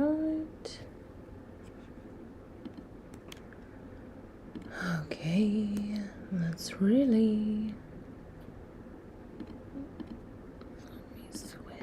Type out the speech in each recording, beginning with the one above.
right. Okay, let's really. Let me switch.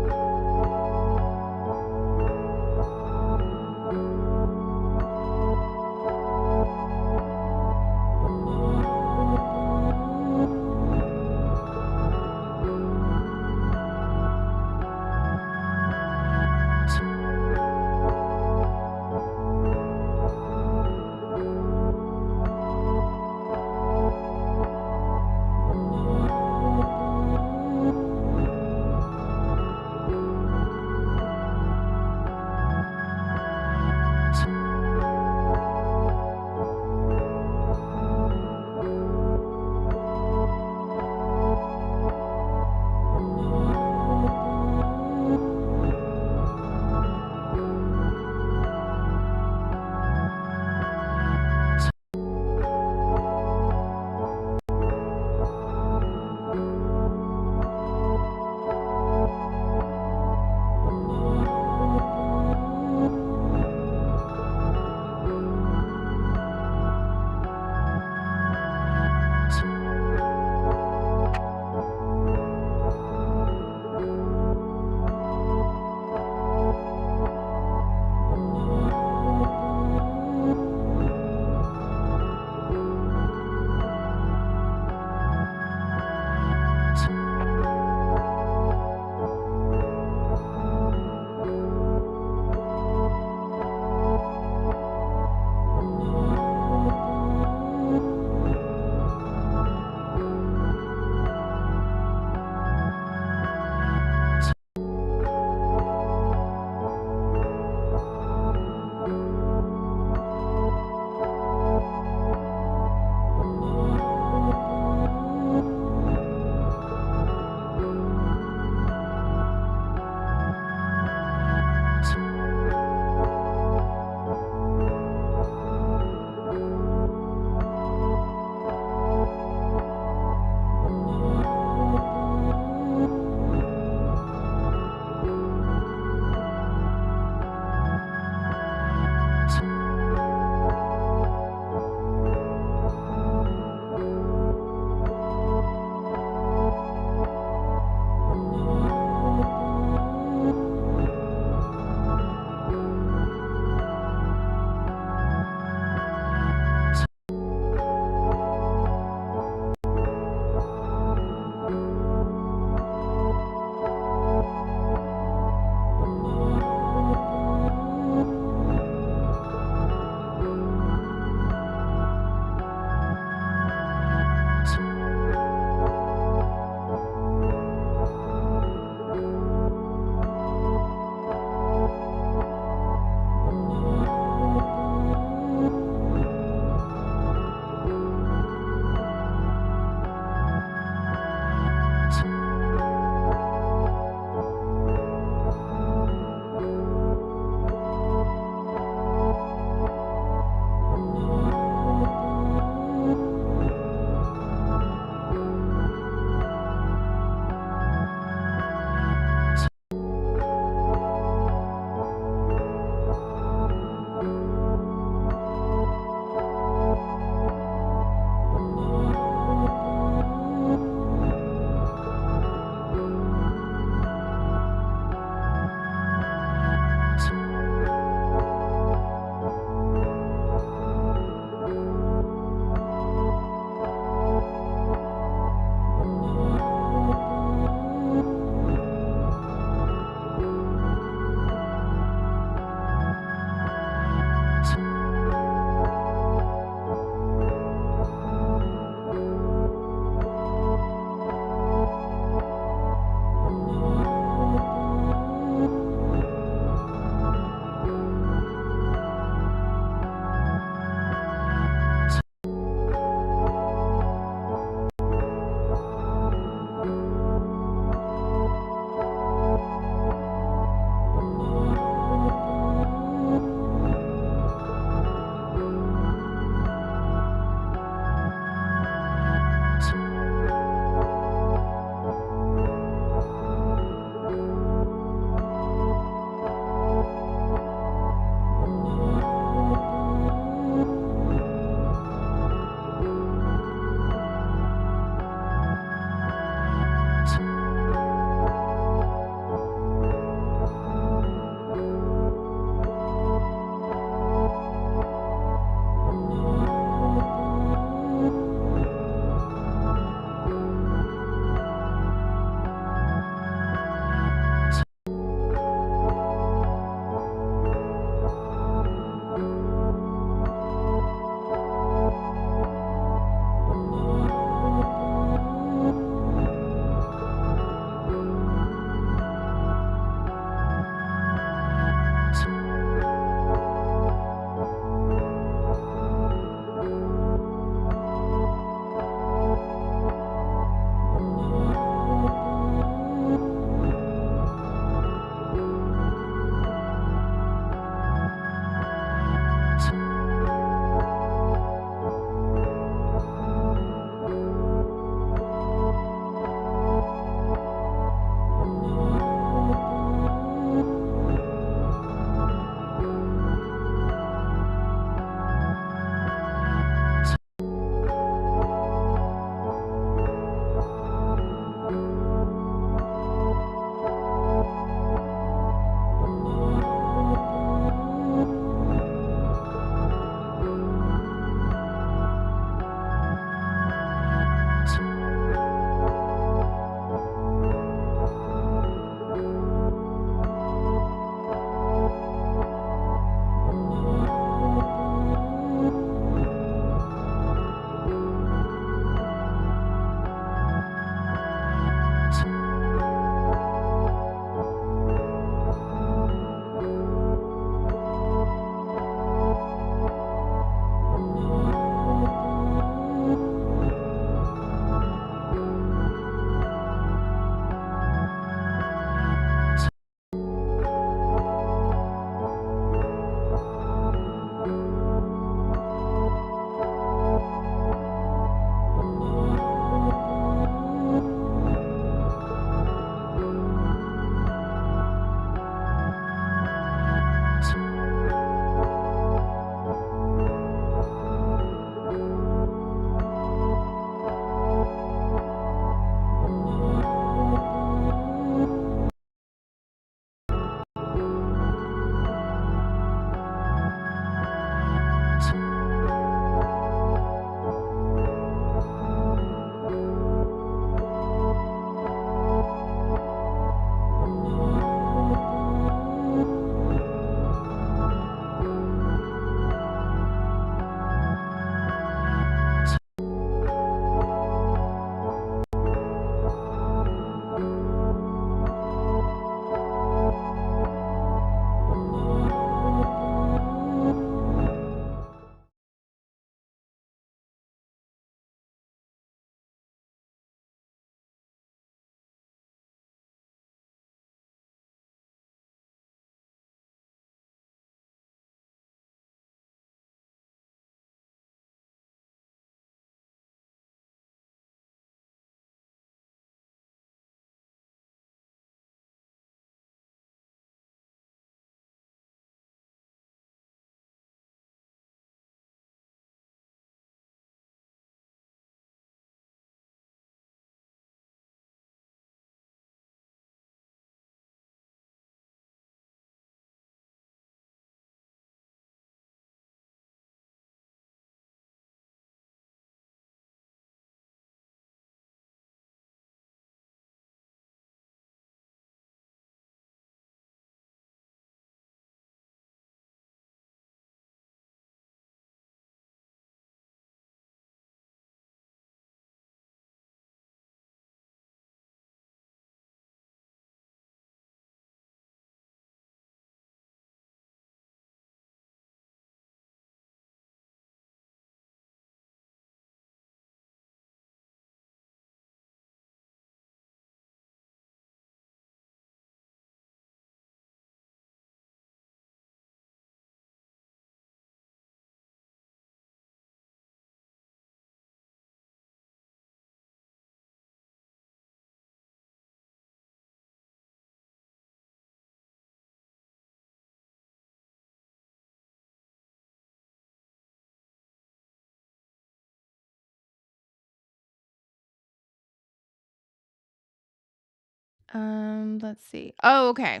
Let's see. Oh, okay.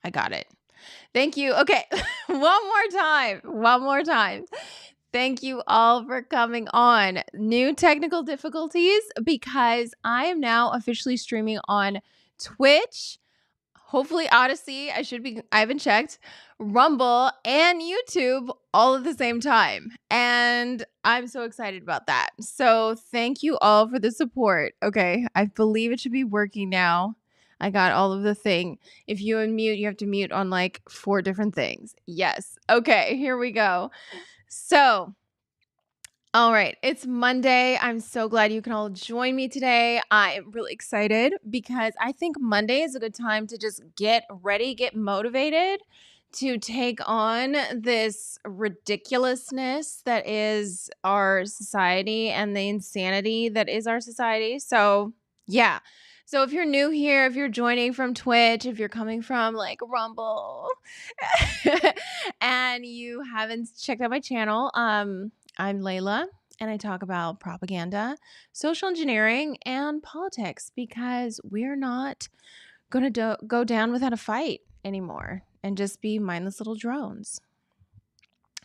I got it. Thank you. Okay. One more time. One more time. Thank you all for coming on. New technical difficulties because I am now officially streaming on Twitch, hopefully Odyssey. I haven't checked, Rumble and YouTube all at the same time. And I'm so excited about that. So thank you all for the support. Okay. I believe it should be working now. I got all of the thing. If you unmute, you have to mute on like 4 different things. Yes. Okay. Here we go. So, all right, it's Monday. I'm so glad you can all join me today. I'm really excited because I think Monday is a good time to just get ready, get motivated to take on this ridiculousness that is our society and the insanity that is our society. So, yeah. So, if you're new here, if you're joining from Twitch, if you're coming from like Rumble, and you haven't checked out my channel, I'm Layla, and I talk about propaganda, social engineering, and politics because we're not going to go down without a fight anymore and just be mindless little drones.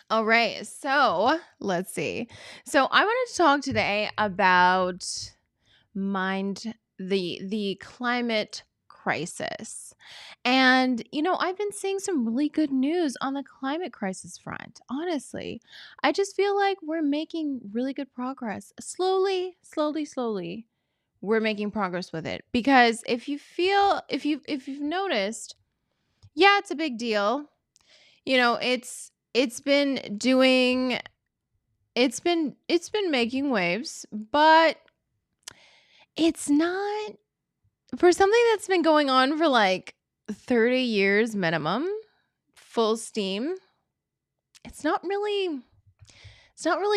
All right, so let's see. So I wanted to talk today about the climate crisis. And I've been seeing some really good news on the climate crisis front. Honestly, I just feel like we're making really good progress. Slowly, slowly, slowly, we're making progress with it. Because if you've noticed, yeah, it's a big deal. It's been doing it's been making waves, but it's not for something that's been going on for like 30 years minimum, full steam. It's not really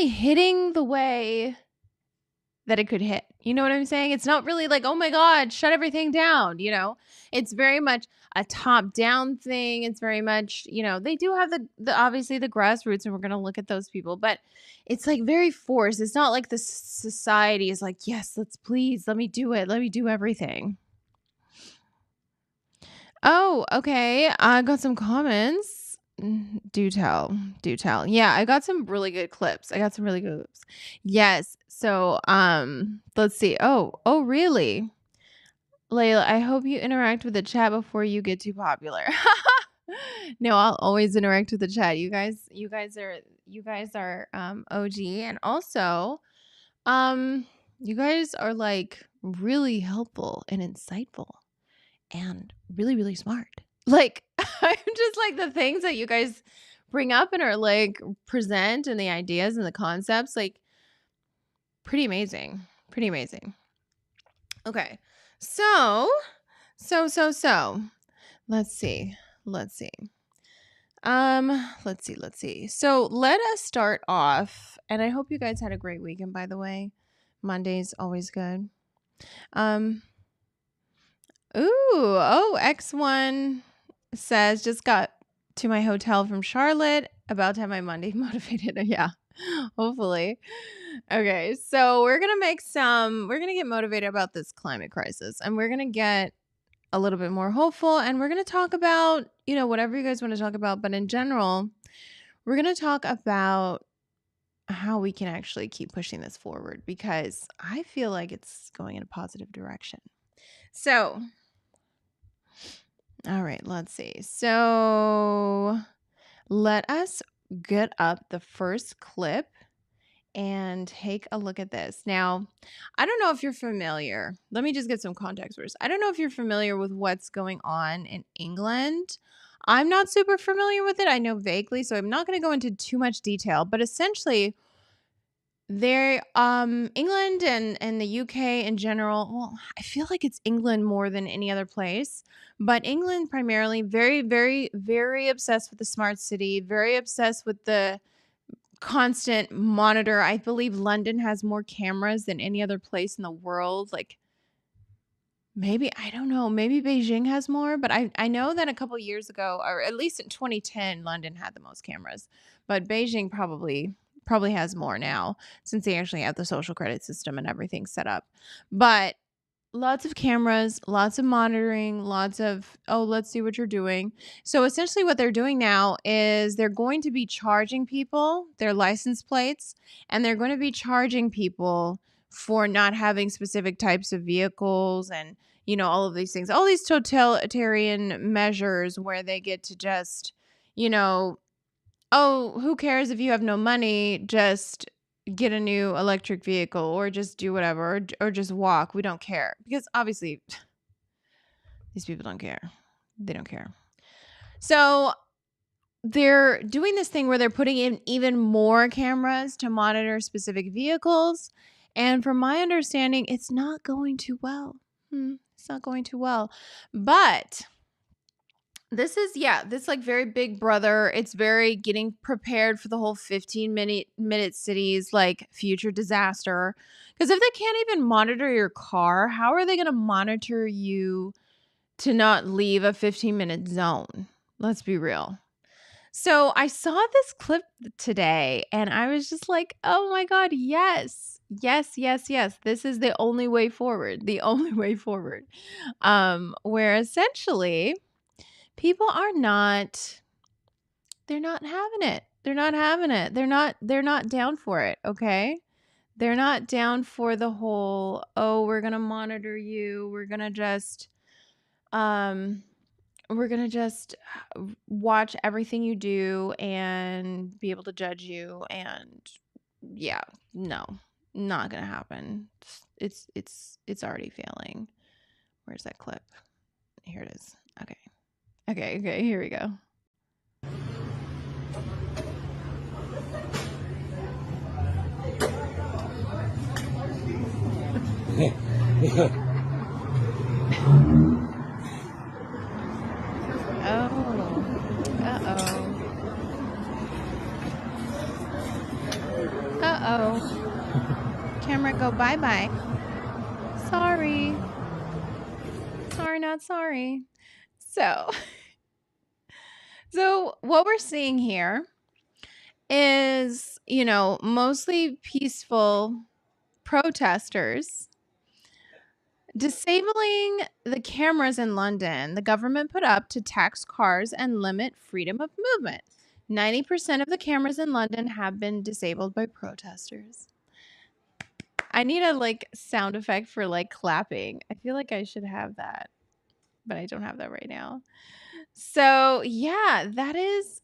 hitting the way that it could hit. You know what I'm saying? It's not really like, "Oh my god, shut everything down." It's very much a top-down thing. It's very much, they do have the obviously the grassroots, and we're going to look at those people, but it's like very forced. It's not like the society is like, "Yes, let me do it. Let me do everything." Oh, okay. I got some comments. Do tell. Do tell. Yeah, I got some really good clips. Yes. So, let's see. Oh, really? Layla, I hope you interact with the chat before you get too popular. No, I'll always interact with the chat. You guys are OG, and also you guys are like really helpful and insightful and really, really smart. Like, I'm just like the things that you guys bring up and are like present and the ideas and the concepts, like pretty amazing. Pretty amazing. Okay. So, let's see. Let's see. Let's see. So let us start off, and I hope you guys had a great weekend, by the way. Monday's always good. X1 says, just got to my hotel from Charlotte, about to have my Monday motivated. Yeah, hopefully. Okay, so we're going to get motivated about this climate crisis, and we're going to get a little bit more hopeful, and we're going to talk about, whatever you guys want to talk about, but in general, we're going to talk about how we can actually keep pushing this forward because I feel like it's going in a positive direction. So, all right, let's see. So let us get up the first clip and take a look at this. Now, I don't know if you're familiar. Let me just get some context first. I don't know if you're familiar with what's going on in England. I'm not super familiar with it. I know vaguely, so I'm not going to go into too much detail, but essentially England and the UK in general, well, I feel like it's England more than any other place, but England primarily very, very, very obsessed with the smart city, very obsessed with the constant monitor. I believe London has more cameras than any other place in the world. Like maybe, I don't know, maybe Beijing has more, but I know that a couple years ago, or at least in 2010, London had the most cameras, but Beijing probably has more now since they actually have the social credit system and everything set up. But lots of cameras, lots of monitoring, lots of, oh, let's see what you're doing. So essentially what they're doing now is they're going to be charging people their license plates, and they're going to be charging people for not having specific types of vehicles, and all of these things, all these totalitarian measures where they get to just, you know, oh, who cares if you have no money? Just get a new electric vehicle, or just do whatever, or just walk. We don't care. Because obviously, these people don't care. They don't care. So they're doing this thing where they're putting in even more cameras to monitor specific vehicles. And from my understanding, it's not going too well. It's not going too well. But this is, this like very big brother. It's very getting prepared for the whole 15-minute cities, like future disaster. Because if they can't even monitor your car, how are they going to monitor you to not leave a 15-minute zone? Let's be real. So I saw this clip today and I was just like, oh my God, yes. Yes, yes, yes. This is the only way forward. The only way forward. Where essentially people are not, they're not having it. They're not having it. They're not down for it, okay? They're not down for the whole, oh, we're going to monitor you. We're going to just watch everything you do and be able to judge you, and no, not going to happen. It's already failing. Where's that clip? Here it is. Okay, here we go. Uh-oh. Camera go bye-bye. Sorry, not sorry. So what we're seeing here is, mostly peaceful protesters disabling the cameras in London the government put up to tax cars and limit freedom of movement. 90% of the cameras in London have been disabled by protesters. I need a sound effect for clapping. I feel like I should have that, but I don't have that right now. So yeah, that is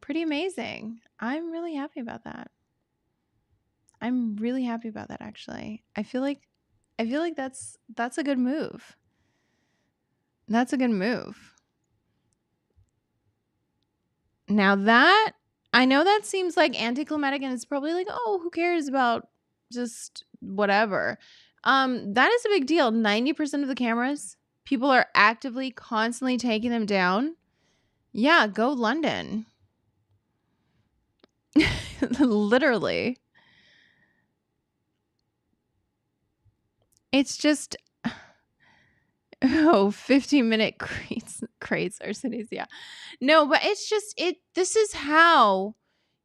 pretty amazing. I'm really happy about that. I'm really happy about that, actually. I feel like that's a good move. That's a good move. Now that, I know that seems like anticlimactic, and it's probably like, oh, who cares about just whatever. That is a big deal. 90% of the cameras, people are actively, constantly taking them down. Yeah, go London. Literally. It's just, 15-minute crates are cities. Yeah. No, but it's just, this is how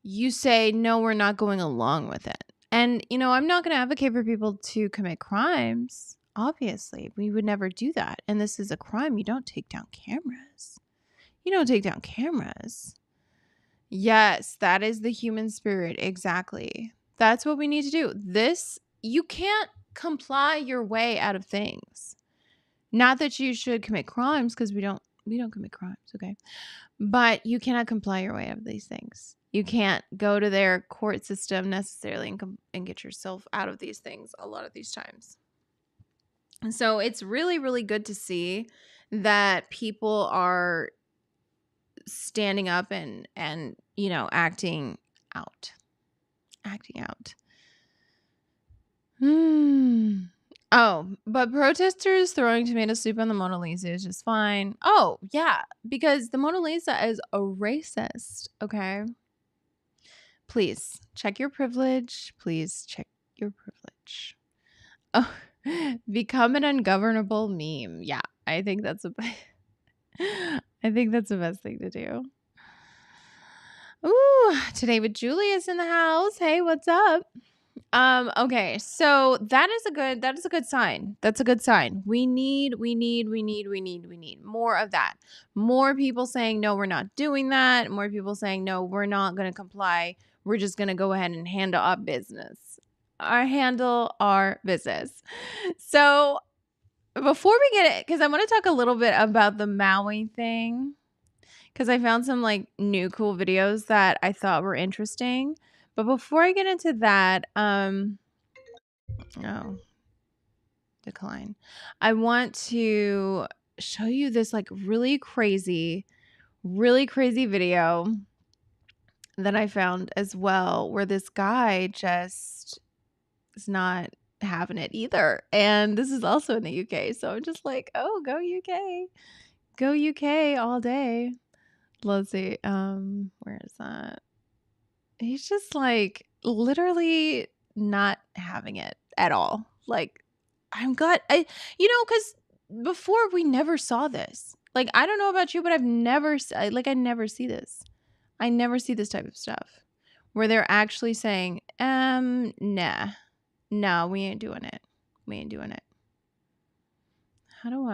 you say, no, we're not going along with it. And, I'm not going to advocate for people to commit crimes. Obviously, we would never do that. And this is a crime. You don't take down cameras. Yes, that is the human spirit. Exactly. That's what we need to do. You can't comply your way out of things. Not that you should commit crimes, because we don't commit crimes, okay? But you cannot comply your way out of these things. You can't go to their court system necessarily and get yourself out of these things a lot of these times. And so it's really, really good to see that people are standing up and acting out. Oh, but protesters throwing tomato soup on the Mona Lisa is just fine. Oh, yeah, because the Mona Lisa is a racist, okay? Please check your privilege. Oh, become an ungovernable meme. Yeah, I think that's the best thing to do. Ooh, today with Julie is in the house. Hey, what's up? Okay, so that is a good sign. That's a good sign. We need more of that. More people saying no, we're not doing that. More people saying no, we're not gonna comply. We're just gonna go ahead and handle our business. Handle our business. So before we get it, because I want to talk a little bit about the Maui thing. Because I found some like new cool videos that I thought were interesting. But before I get into that, oh, decline. I want to show you this like really crazy video that I found as well, where this guy just is not having it either. And this is also in the UK. So I'm just like, oh, go UK. Go UK all day. Let's see. Where is that? He's just like literally not having it at all. Like, I'm glad because before we never saw this. Like, I don't know about you, but I never see this. I never see this type of stuff where they're actually saying, nah, no, we ain't doing it. We ain't doing it. How do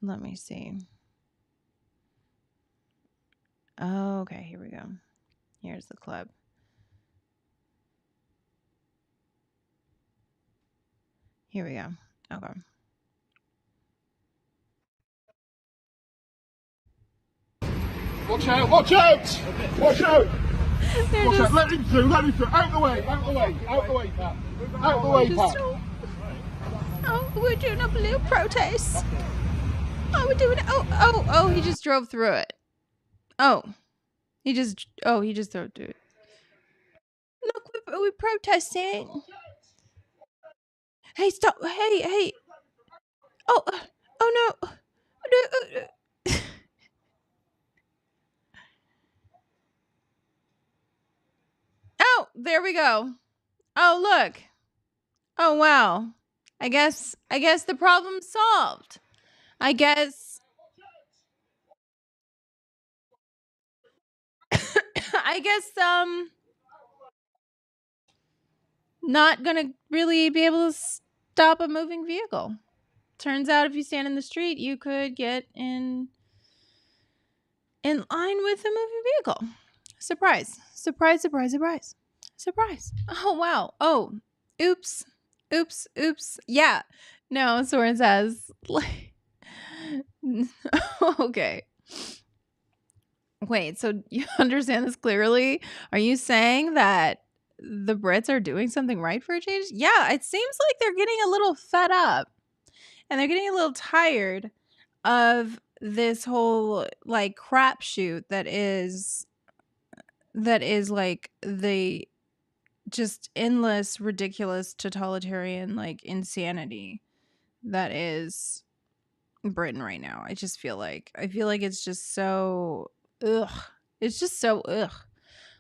let me see. Oh, okay, here we go. Here's the clip. Here we go. Okay. Watch out! Watch out! Watch out! Watch out! Let him through! Let him through! Out the way! Out the way! Out the way, Pat! Out the way, Pat! Oh, we're doing a blue protest. Oh, we're doing it. Oh, he just drove through it. He just drove through it. Look, we're protesting. Hey, stop. Hey. Oh no. Oh, there we go. Oh, look. Oh, wow. I guess the problem's solved. I guess not gonna really be able to stop a moving vehicle. Turns out if you stand in the street, you could get in line with a moving vehicle. Surprise. Oh, wow. Oh, oops. Yeah. No, Soren says, okay. Wait, so you understand this clearly? Are you saying that the Brits are doing something right for a change? Yeah, it seems like they're getting a little fed up and they're getting a little tired of this whole like crapshoot that is like the just endless, ridiculous, totalitarian like insanity that is Britain right now. I feel like it's just so ugh. It's just so ugh.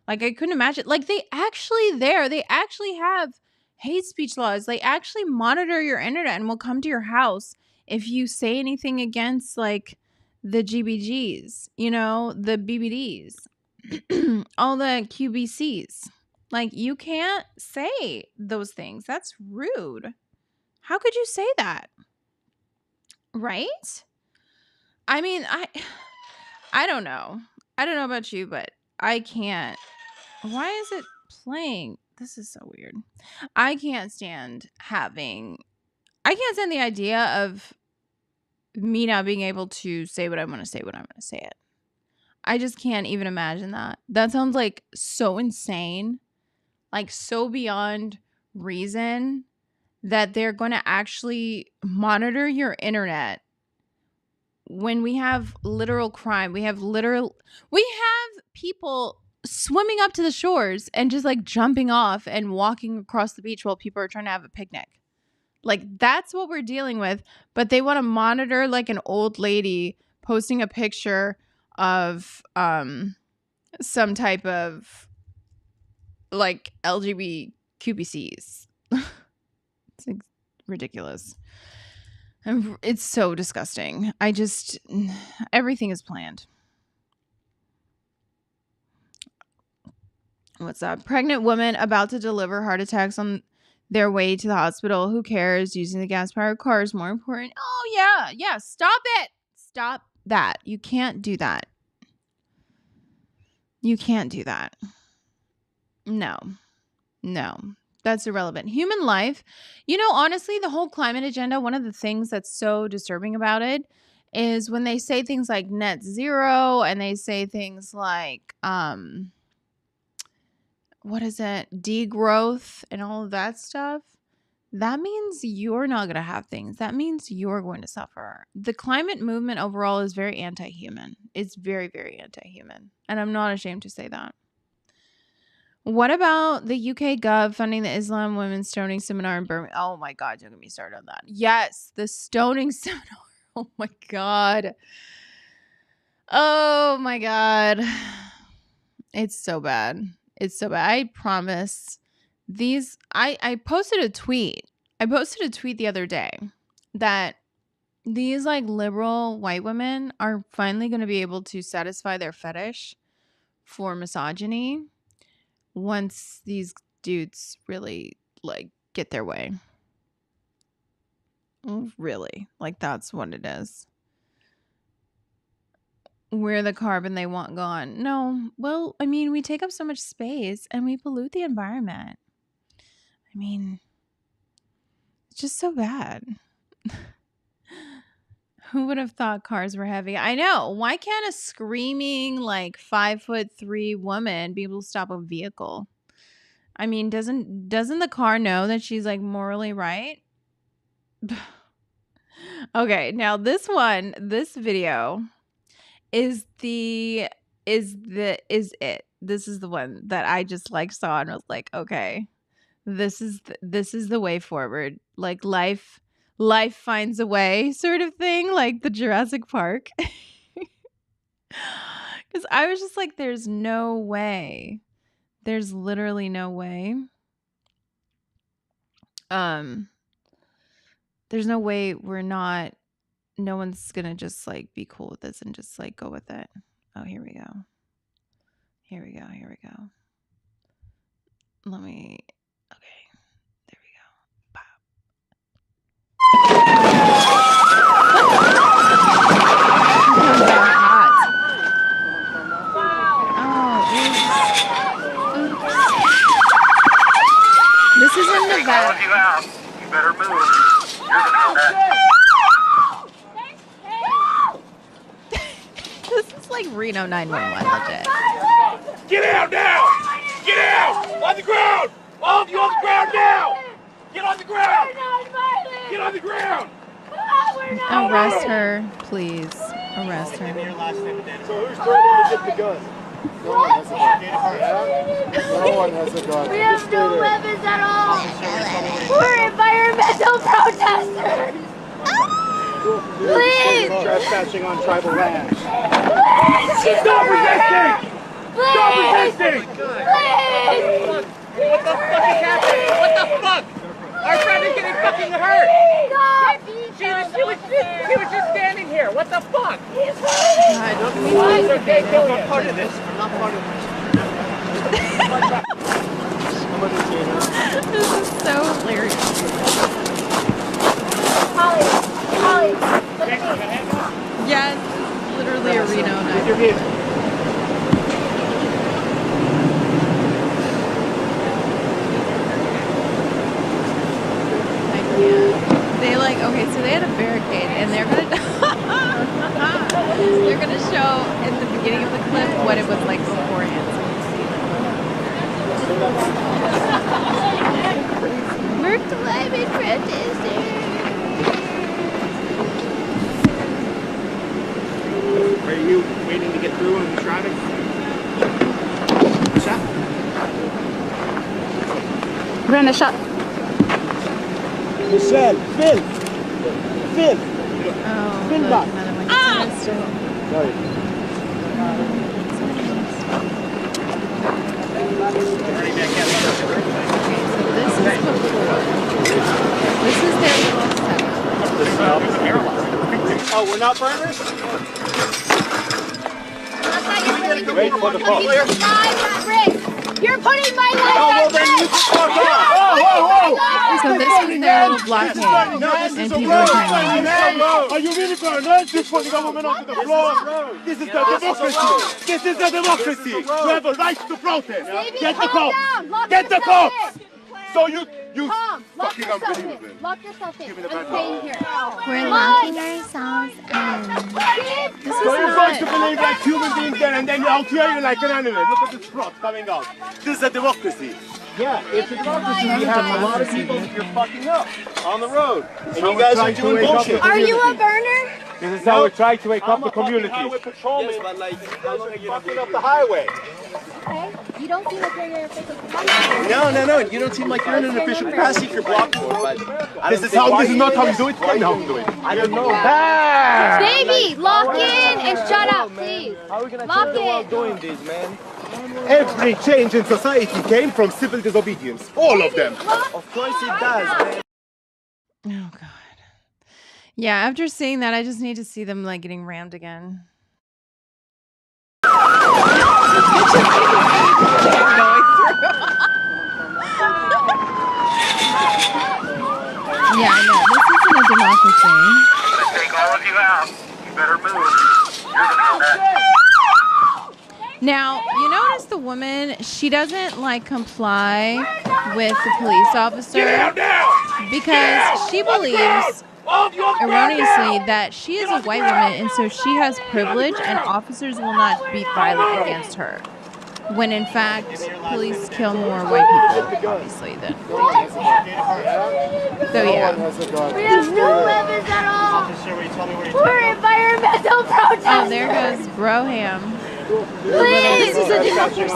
Like I couldn't imagine. Like they actually have hate speech laws. They actually monitor your internet and will come to your house if you say anything against like the GBGs, the BBDs, all the QBCs. Like you can't say those things. That's rude. How could you say that? Right? I mean, I don't know. I don't know about you, but I can't. Why is it playing? This is so weird. I can't stand the idea of me not being able to say what I want to say when I want to say it. I just can't even imagine that. That sounds like so insane, like so beyond reason that they're going to actually monitor your internet when we have literal crime. We have people swimming up to the shores and just like jumping off and walking across the beach while people are trying to have a picnic. Like that's what we're dealing with, but they want to monitor like an old lady posting a picture of some type of like LGBTQBCs. It's like ridiculous. And it's so disgusting. Everything is planned. What's up? Pregnant woman about to deliver, heart attacks on their way to the hospital. Who cares? Using the gas-powered car is more important. Oh, yeah. Yeah. Stop it. Stop that. You can't do that. You can't do that. No. That's irrelevant. Human life. You know, honestly, the whole climate agenda, one of the things that's so disturbing about it is when they say things like net zero and they say things like, what is it? Degrowth and all of that stuff. That means you're not going to have things. That means you're going to suffer. The climate movement overall is very anti-human. It's very, very anti-human. And I'm not ashamed to say that. What about the UK Gov funding the Islam women's stoning seminar in Birmingham? Oh my God, don't get me started on that. Yes, the stoning seminar. Oh my God. Oh my God. It's so bad. It's so bad. I promise. I posted a tweet. I posted a tweet the other day that these like liberal white women are finally going to be able to satisfy their fetish for misogyny once these dudes really like get their way. Really, like that's what it is. We're the carbon they want gone. No, well, I mean, we take up so much space and we pollute the environment. I mean, it's just so bad. Who would have thought cars were heavy? I know. Why can't a screaming like 5'3" woman be able to stop a vehicle? I mean, doesn't the car know that she's like morally right? Okay, now this video is it. This is the one that I just like saw and was like, okay, this is the way forward. Like life finds a way sort of thing, like the Jurassic Park. Because I was just like, there's no way. There's literally no way. There's no way no one's gonna just like be cool with this and just like go with it. Oh, here we go. Okay. There we go. Pop. This is in Nevada. You better move. This is like Reno 911 legit. Get out now! Get out! On the ground! All of you on the ground now! Get on the ground! Get on the ground! Arrest her, please. Arrest her. So who's threatening to get the gun? No one has a gun. No one has a gun. We have no weapons at all. We're environmental protesters. Please! Trespassing on tribal land. Please! Stop resisting! Stop resisting! Please! What the fuck is happening? What the fuck? Our friend is getting fucking hurt! Stop! She was just standing here. What the fuck? God, It's okay, I'm not part of this. I'm not part of this. this is so hilarious. Holly, Yes, literally a Reno 911. They like, okay, so they had a barricade and they're gonna show in the beginning of the clip what it was like beforehand. We're climate protesters. Are you waiting to get through on the traffic? Shot? Brenda, shot. Michelle, Phil. Oh, Spin look, back. another one. Sorry. This is their little setup. Oh, we're not burners? Wait for the phone. Rick, You're putting my Oh, life well, at then you risk. can fuck off. So this is their little blockade, and people are trying to. Are you really paranoid? Just put the government onto the floor. This is the democracy. This is the democracy. You have a right to protest. Baby, Get the calm cops. down. Lock Get the yourself cops. in. So you Tom, lock fucking yourself unbelievable. in. Lock yourself in. Give me the I'm back staying here. We're locking ourselves in. This So you're going to believe like human beings there and then out here you're like an animal. Look at this plot coming out. This is a democracy. Yeah, it's a democracy. You have a lot of people you're fucking up on the road. And you guys are doing bullshit. Are you a burner? This is how we try to wake up the community. Highway patrolman, yes, but like you guys are fucking up the highway. Okay. You don't seem like you're in your official capacity. No. You don't seem like you're in an official capacity. You're blocking the road. This is not how you do it. Tell me how to do it. I don't know. Baby, lock in and shut up, please. How are we gonna Lock turn the world in. doing this, man? Every change in society came from civil disobedience. All of them. Of course it does, man. Oh God. Yeah, after seeing that, I just need to see them like getting rammed again. Yeah, I know. This isn't a democracy. Take all of you out. You better move. Now, you notice the woman, she doesn't like comply with the police officer because she believes erroneously that she is a white woman and so she has privilege and officers will not be violent against her. When in fact, police kill more white people, obviously, than they do. So yeah. We have no weapons at all. We're environmental protesters. Oh, there goes Broham. Please. This is a democracy.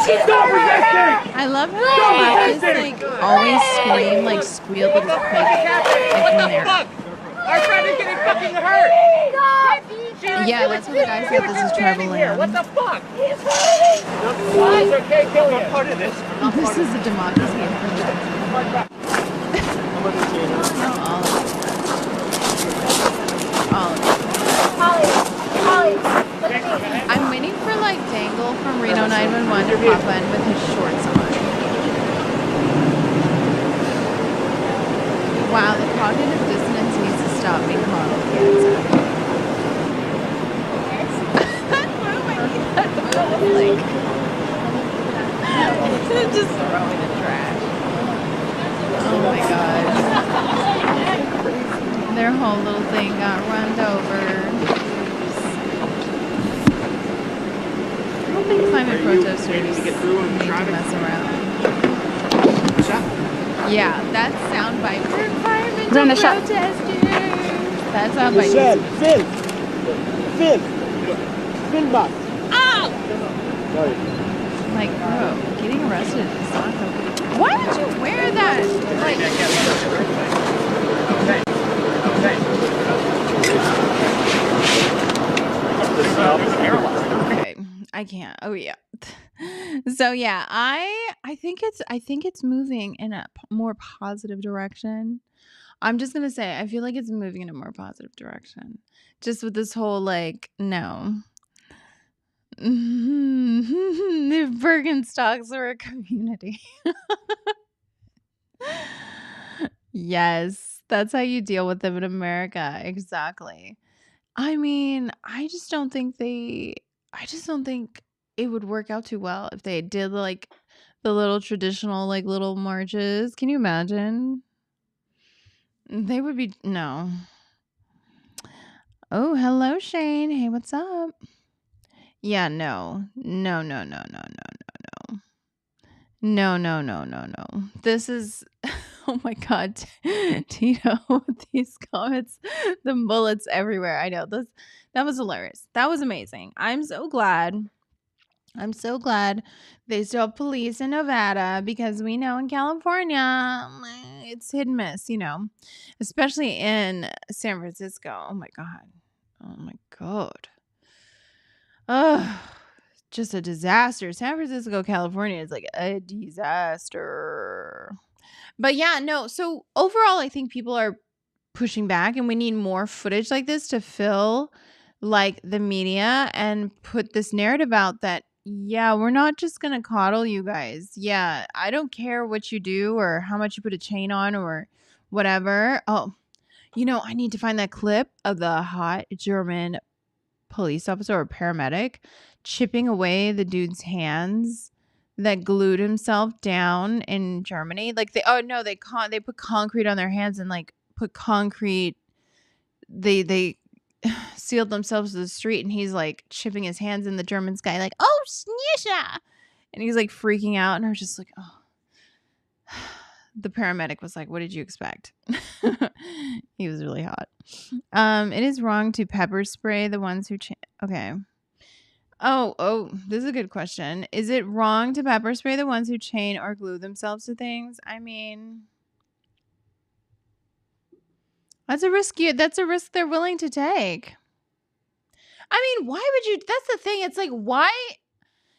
She's over here. I love how the leftists like always scream, like squeal, but it's like from there. Our friend is getting fucking hurt. Yeah, that's what the guy said. This is tribal land. What the fuck? He's hurting. Guys, okay, kill you. Part of this. This is a democracy in front of all of it. Holly, look at me. I'm waiting for like Dangle from Reno 911 to pop in with his shorts on. Wow, the cognitive dissonance needs to stop being model kids. Like, just throwing the trash. Oh my god. Their whole little thing got run over. I don't think climate protesters need to mess around. Yeah, that soundbite for environmental protesters. That soundbite. Phil back. Like, bro, getting arrested is not so. Why would you wear that? Like, okay, I can't. Oh yeah. So yeah, I think it's moving in a more positive direction. I'm just gonna say I feel like it's moving in a more positive direction. Just with this whole like no. If Birkenstocks were a community. Yes, that's how you deal with them in America. Exactly. I mean, I just don't think it would work out too well if they did like the little traditional like little marches. Can you imagine? They would be no. Oh, hello Shane. Hey, what's up? Yeah, no. This is, oh my God, Tito with these comments, the bullets everywhere. I know that was hilarious. That was amazing. I'm so glad they still have police in Nevada because we know in California it's hit and miss, especially in San Francisco. Oh my God. Oh, just a disaster. San Francisco, California is like a disaster. But yeah, no. So overall, I think people are pushing back and we need more footage like this to fill like the media and put this narrative out that Yeah, we're not just gonna coddle you guys. Yeah, I don't care what you do or how much you put a chain on or whatever. Oh, I need to find that clip of the hot German police officer or paramedic chipping away the dude's hands that glued himself down in Germany. Like they put concrete on their hands and like put concrete. They sealed themselves to the street, and he's like chipping his hands in the German sky, like, oh, Snisha. And he's like freaking out. And I was just like, oh. The paramedic was like, what did you expect? He was really hot. It is wrong to pepper spray the ones who okay. Oh, this is a good question. Is it wrong to pepper spray the ones who chain or glue themselves to things? I mean, that's a risk they're willing to take. I mean, why would you? That's the thing. It's like, why?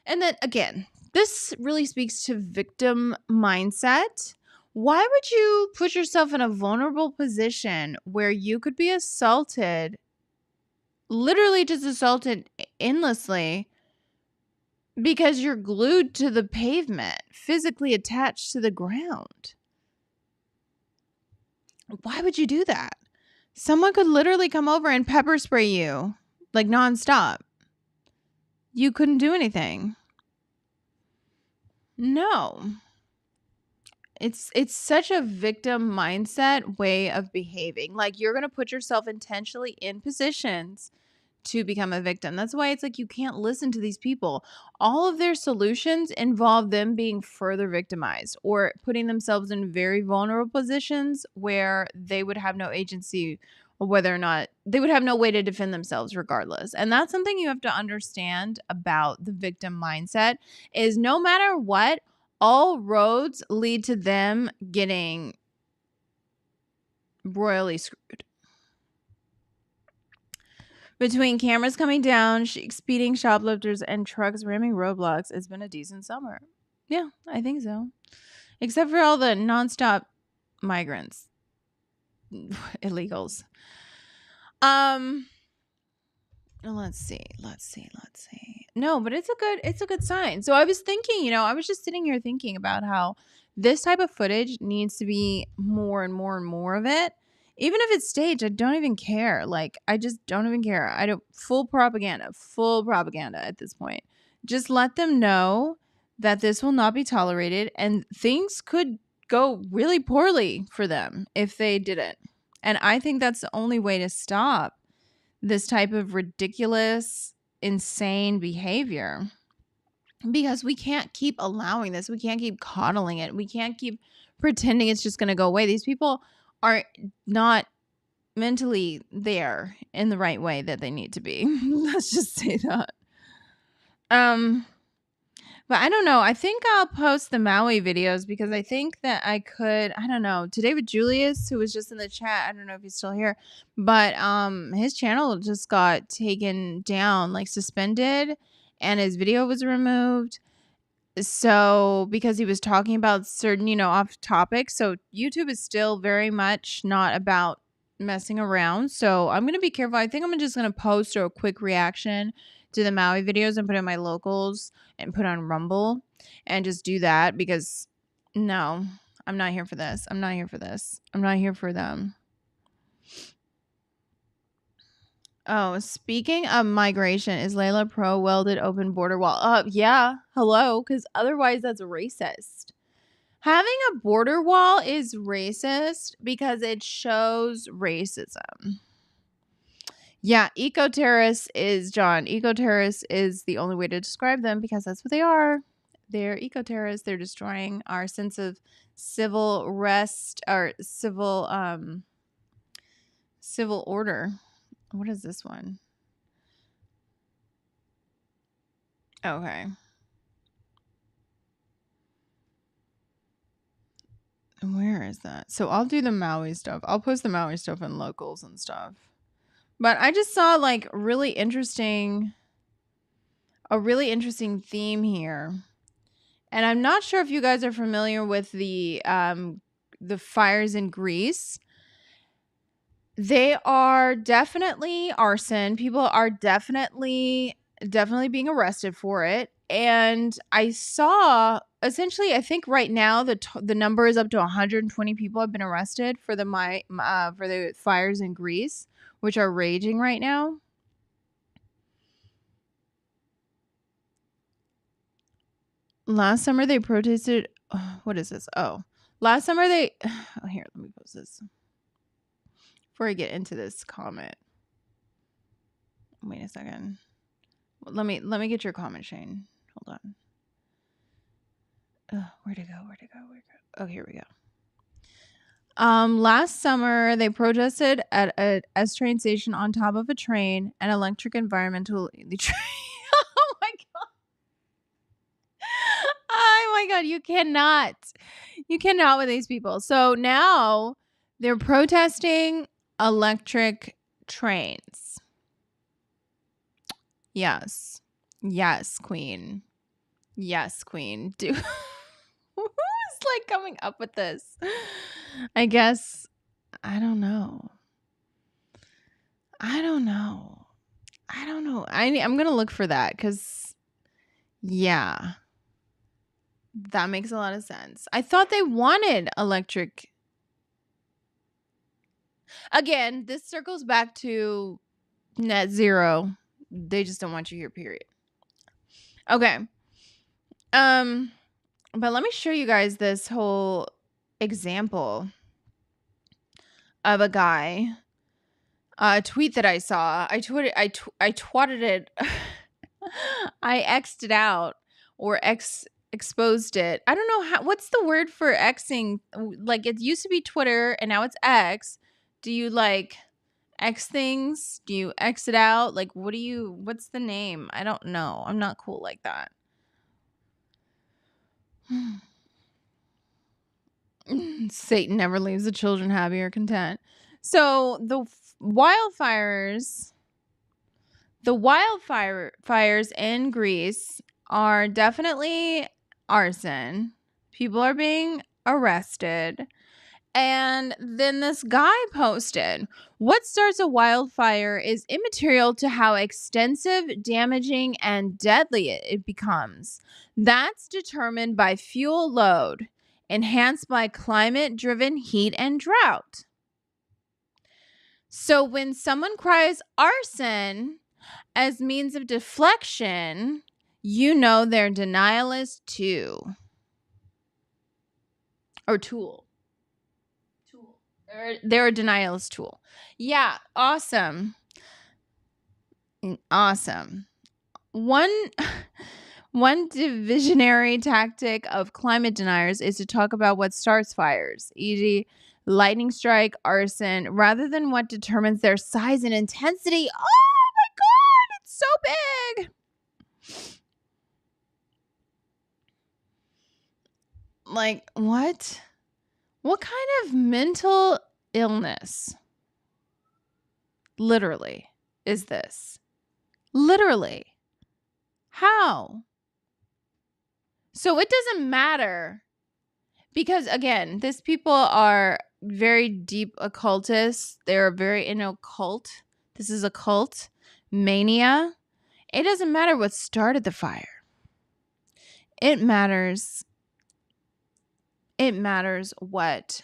And then again, this really speaks to victim mindset. Why would you put yourself in a vulnerable position where you could be assaulted, literally just assaulted endlessly, because you're glued to the pavement, physically attached to the ground? Why would you do that? Someone could literally come over and pepper spray you like nonstop. You couldn't do anything. No. It's such a victim mindset way of behaving. Like, you're going to put yourself intentionally in positions to become a victim. That's why it's like you can't listen to these people. All of their solutions involve them being further victimized or putting themselves in very vulnerable positions where they would have no agency, or whether or not they would have no way to defend themselves regardless. And that's something you have to understand about the victim mindset, is no matter what, all roads lead to them getting royally screwed. Between cameras coming down, speeding shoplifters, and trucks ramming roadblocks, it's been a decent summer. Yeah, I think so. Except for all the nonstop migrants. Illegals. Let's see. No, but it's a good sign. So I was thinking, I was just sitting here thinking about how this type of footage needs to be more and more and more of it. Even if it's staged, I don't even care. Like, I just don't even care. I don't full propaganda at this point. Just let them know that this will not be tolerated, and things could go really poorly for them if they didn't. And I think that's the only way to stop this type of ridiculous, insane behavior, because we can't keep allowing this. We can't keep coddling it. We can't keep pretending it's just going to go away. These people are not mentally there in the right way that they need to be. Let's just say that. But I don't know. I think I'll post the Maui videos because I think that I could, I don't know, to David Julius, who was just in the chat. I don't know if he's still here, but his channel just got taken down, like suspended, and his video was removed. So, because he was talking about certain, off topic. So YouTube is still very much not about messing around. So I'm going to be careful. I think I'm just going to post a quick reaction to the Maui videos and put in my locals and put on Rumble and just do that, because no, I'm not here for this. I'm not here for them. Oh, speaking of migration, is Layla pro welded open border wall? Yeah, hello, because otherwise that's racist. Having a border wall is racist because it shows racism. Yeah, eco-terrorists is the only way to describe them, because that's what they are. They're eco-terrorists. They're destroying our sense of civil rest, or civil order. What is this one? Okay. Where is that? So I'll do the Maui stuff. I'll post the Maui stuff in locals and stuff. But I just saw like a really interesting theme here. And I'm not sure if you guys are familiar with the fires in Greece. They are definitely arson. People are definitely being arrested for it. and I saw essentially, I think right now the number is up to 120 people have been arrested for the fires in Greece, which are raging right now. Last summer they protested. What is this? Last summer they. Oh, here, let me post this before I get into this comment. Wait a second. Let me get your comment, Shane. Hold on. Where'd it go? Oh, here we go. Last summer they protested at a S train station on top of a train, an electric environmental train. Oh my god. Oh my god, you cannot with these people. So now they're protesting electric trains. Yes, queen. Yes, queen. Who's like coming up with this? I guess I don't know. I'm gonna look for that because yeah, that makes a lot of sense. I thought they wanted electric. Again, this circles back to net zero. They just don't want you here, period. Okay. But let me show you guys this whole example of a guy. A tweet that I saw. I twatted it. I X'd it out or exposed it. I don't know what's the word for Xing? Like it used to be Twitter and now it's X. Do you like X things? Do you X it out? Like what's the name? I don't know. I'm not cool like that. Satan never leaves the children happy or content. So the wildfires in Greece are definitely arson. People are being arrested. And then this guy posted, what starts a wildfire is immaterial to how extensive, damaging, and deadly it becomes. That's determined by fuel load, enhanced by climate-driven heat and drought. So when someone cries arson as means of deflection, you know they're denialist too. Or tool. They're a denialist tool. Yeah, awesome. Awesome. One divisionary tactic of climate deniers is to talk about what starts fires, e.g., lightning strike, arson, rather than what determines their size and intensity. Oh my god, it's so big. Like, what? What kind of mental illness, literally, is this? Literally. How? So it doesn't matter because, again, these people are very deep occultists. They're very in a cult. This is a cult mania. It doesn't matter what started the fire. It matters what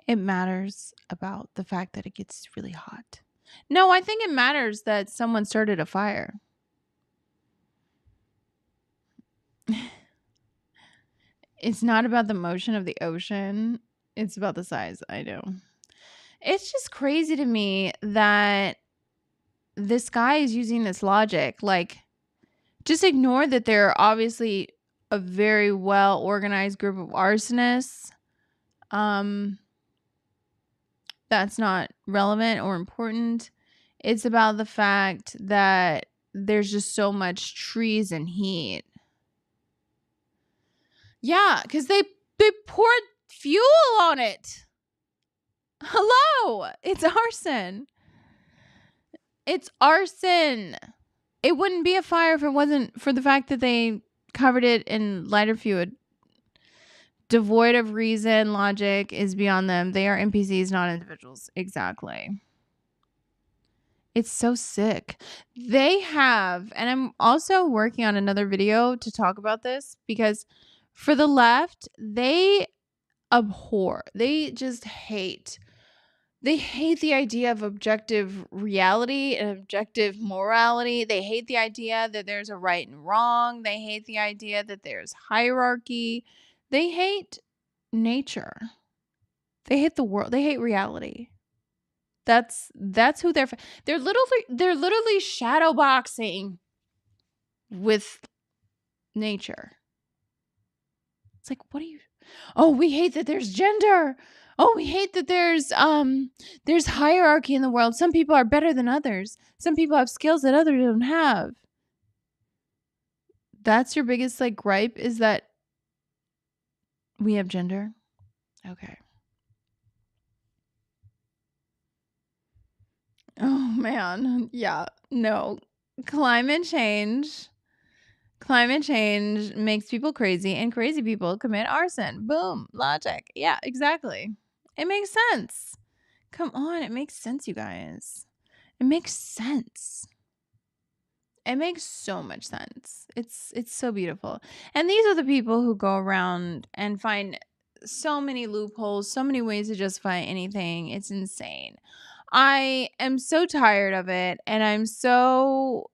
it matters about the fact that it gets really hot. No, I think it matters that someone started a fire. It's not about the motion of the ocean. It's about the size. I know. It's just crazy to me that this guy is using this logic. Like, just ignore that they're obviously a very well organized group of arsonists. That's not relevant or important. It's about the fact that there's just so much trees and heat. Yeah, because they poured fuel on it. Hello, it's arson. It's arson. It wouldn't be a fire if it wasn't for the fact that they covered it in lighter fluid. Devoid of reason, logic is beyond them. They are NPCs, not individuals. Exactly. It's so sick. They have, and I'm also working on another video to talk about this, because for the left, they abhor, they just hate. They hate the idea of objective reality and objective morality. They hate the idea that there's a right and wrong. They hate the idea that there's hierarchy. They hate nature. They hate the world. They hate reality. That's who they're literally shadow boxing with nature. It's like, what do you? Oh, we hate that there's gender. Oh, we hate that there's hierarchy in the world. Some people are better than others. Some people have skills that others don't have. That's your biggest like gripe, is that we have gender? Okay. Oh man. Yeah. No. Climate change makes people crazy, and crazy people commit arson. Boom. Logic. Yeah, exactly. It makes sense. Come on, it makes sense, you guys. It makes sense. It makes so much sense. It's so beautiful. And these are the people who go around and find so many loopholes, so many ways to justify anything. It's insane. I am so tired of it, and I'm so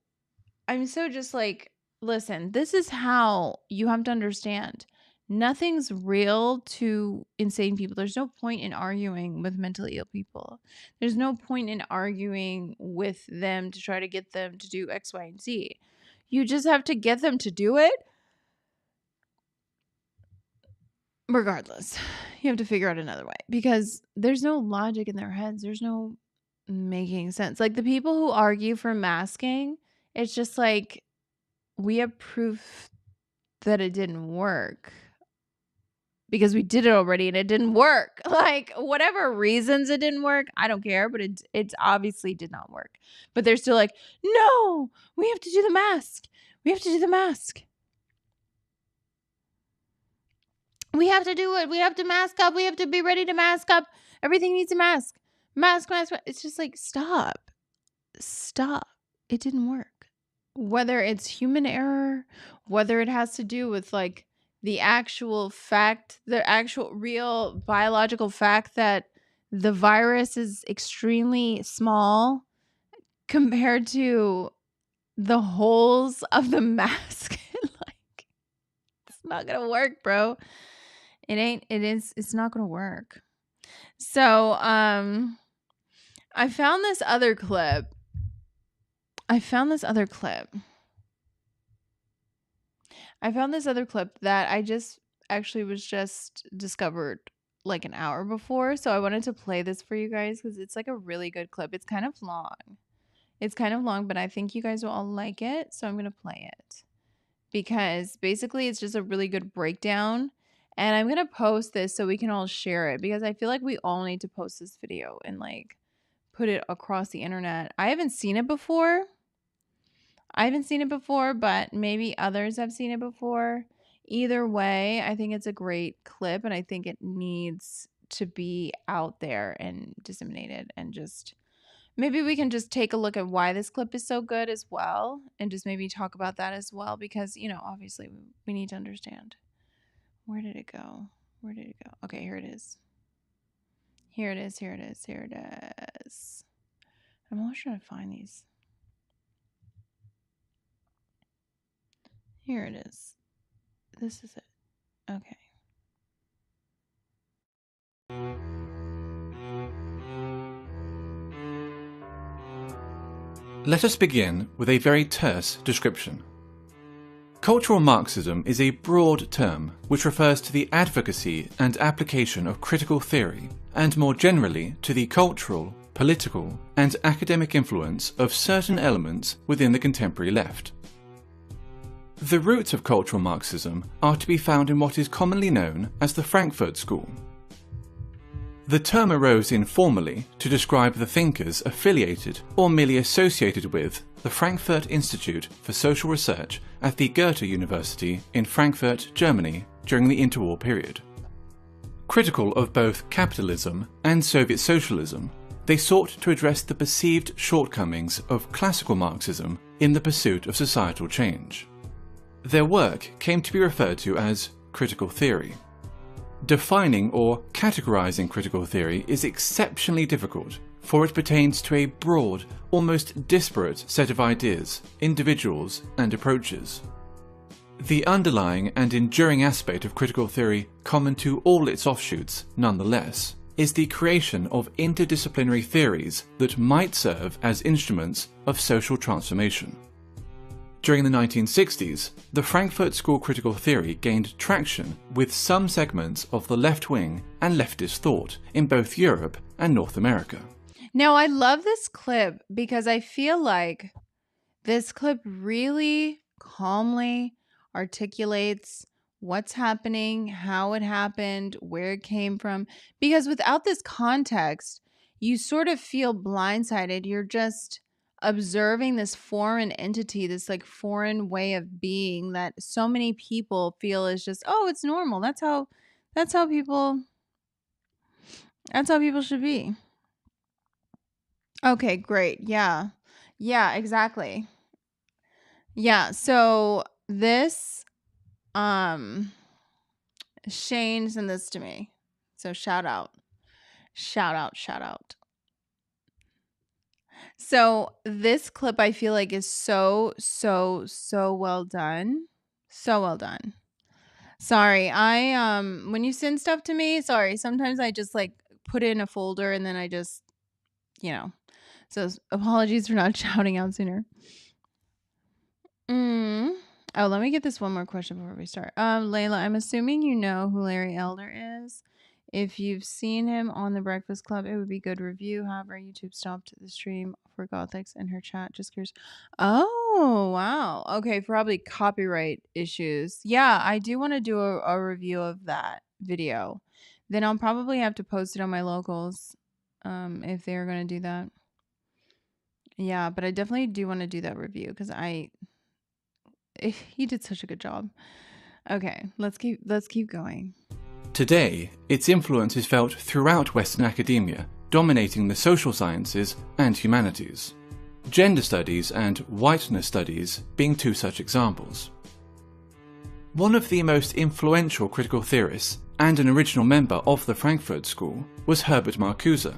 just like, listen, this is how you have to understand. Nothing's real to insane people. There's no point in arguing with mentally ill people. There's no point in arguing with them to try to get them to do X, Y, and Z. You just have to get them to do it. Regardless, you have to figure out another way, because there's no logic in their heads. There's no making sense. Like the people who argue for masking, it's just like, we have proof that it didn't work because we did it already and it didn't work. Like, whatever reasons it didn't work, I don't care, but it obviously did not work. But they're still like, no, we have to do the mask. We have to do the mask. We have to do it. We have to mask up. We have to be ready to mask up. Everything needs a mask. Mask. It's just like, stop. It didn't work. Whether it's human error, whether it has to do with like the actual fact, the actual real biological fact that the virus is extremely small compared to the holes of the mask. Like, it's not gonna work, bro. It's not gonna work. So I found this other clip that I just discovered like an hour before. So I wanted to play this for you guys because it's like a really good clip. It's kind of long, but I think you guys will all like it. So I'm going to play it because basically it's just a really good breakdown. And I'm going to post this so we can all share it, because I feel like we all need to post this video and like put it across the internet. I haven't seen it before, but maybe others have seen it before. Either way, I think it's a great clip, and I think it needs to be out there and disseminated, and just maybe we can just take a look at why this clip is so good as well, and just maybe talk about that as well, because, you know, obviously we need to understand. Where did it go? Okay, here it is. I'm always trying to find these. Here it is. This is it. Okay. Let us begin with a very terse description. Cultural Marxism is a broad term which refers to the advocacy and application of critical theory, and more generally to the cultural, political, and academic influence of certain elements within the contemporary left. The roots of cultural Marxism are to be found in what is commonly known as the Frankfurt School. The term arose informally to describe the thinkers affiliated or merely associated with the Frankfurt Institute for Social Research at the Goethe University in Frankfurt, Germany during the interwar period. Critical of both capitalism and Soviet socialism, they sought to address the perceived shortcomings of classical Marxism in the pursuit of societal change. Their work came to be referred to as critical theory. Defining or categorizing critical theory is exceptionally difficult, for it pertains to a broad, almost disparate set of ideas, individuals, and approaches. The underlying and enduring aspect of critical theory, common to all its offshoots, nonetheless, is the creation of interdisciplinary theories that might serve as instruments of social transformation. During the 1960s, the Frankfurt School critical theory gained traction with some segments of the left-wing and leftist thought in both Europe and North America. Now, I love this clip because I feel like this clip really calmly articulates what's happening, how it happened, where it came from. Because without this context, you sort of feel blindsided. You're just observing this foreign entity, this like foreign way of being that so many people feel is just, oh, it's normal. That's how people should be. Okay, great. Yeah. Yeah, exactly. Yeah, so this Shane sent this to me. So shout out. So this clip I feel like is so well done. So well done. Sorry, I when you send stuff to me, sorry, sometimes I just like put it in a folder and then I just, so apologies for not shouting out sooner. Oh, let me get this one more question before we start. Layla, I'm assuming you know who Larry Elder is. If you've seen him on The Breakfast Club, it would be good review. However, YouTube stopped the stream for Gothics in her chat. Just curious. Oh, wow. Okay, probably copyright issues. Yeah, I do want to do a review of that video. Then I'll probably have to post it on my locals if they're going to do that. Yeah, but I definitely do want to do that review because he did such a good job. Okay, let's keep going. Today, its influence is felt throughout Western academia, dominating the social sciences and humanities. Gender studies and whiteness studies being two such examples. One of the most influential critical theorists and an original member of the Frankfurt School was Herbert Marcuse.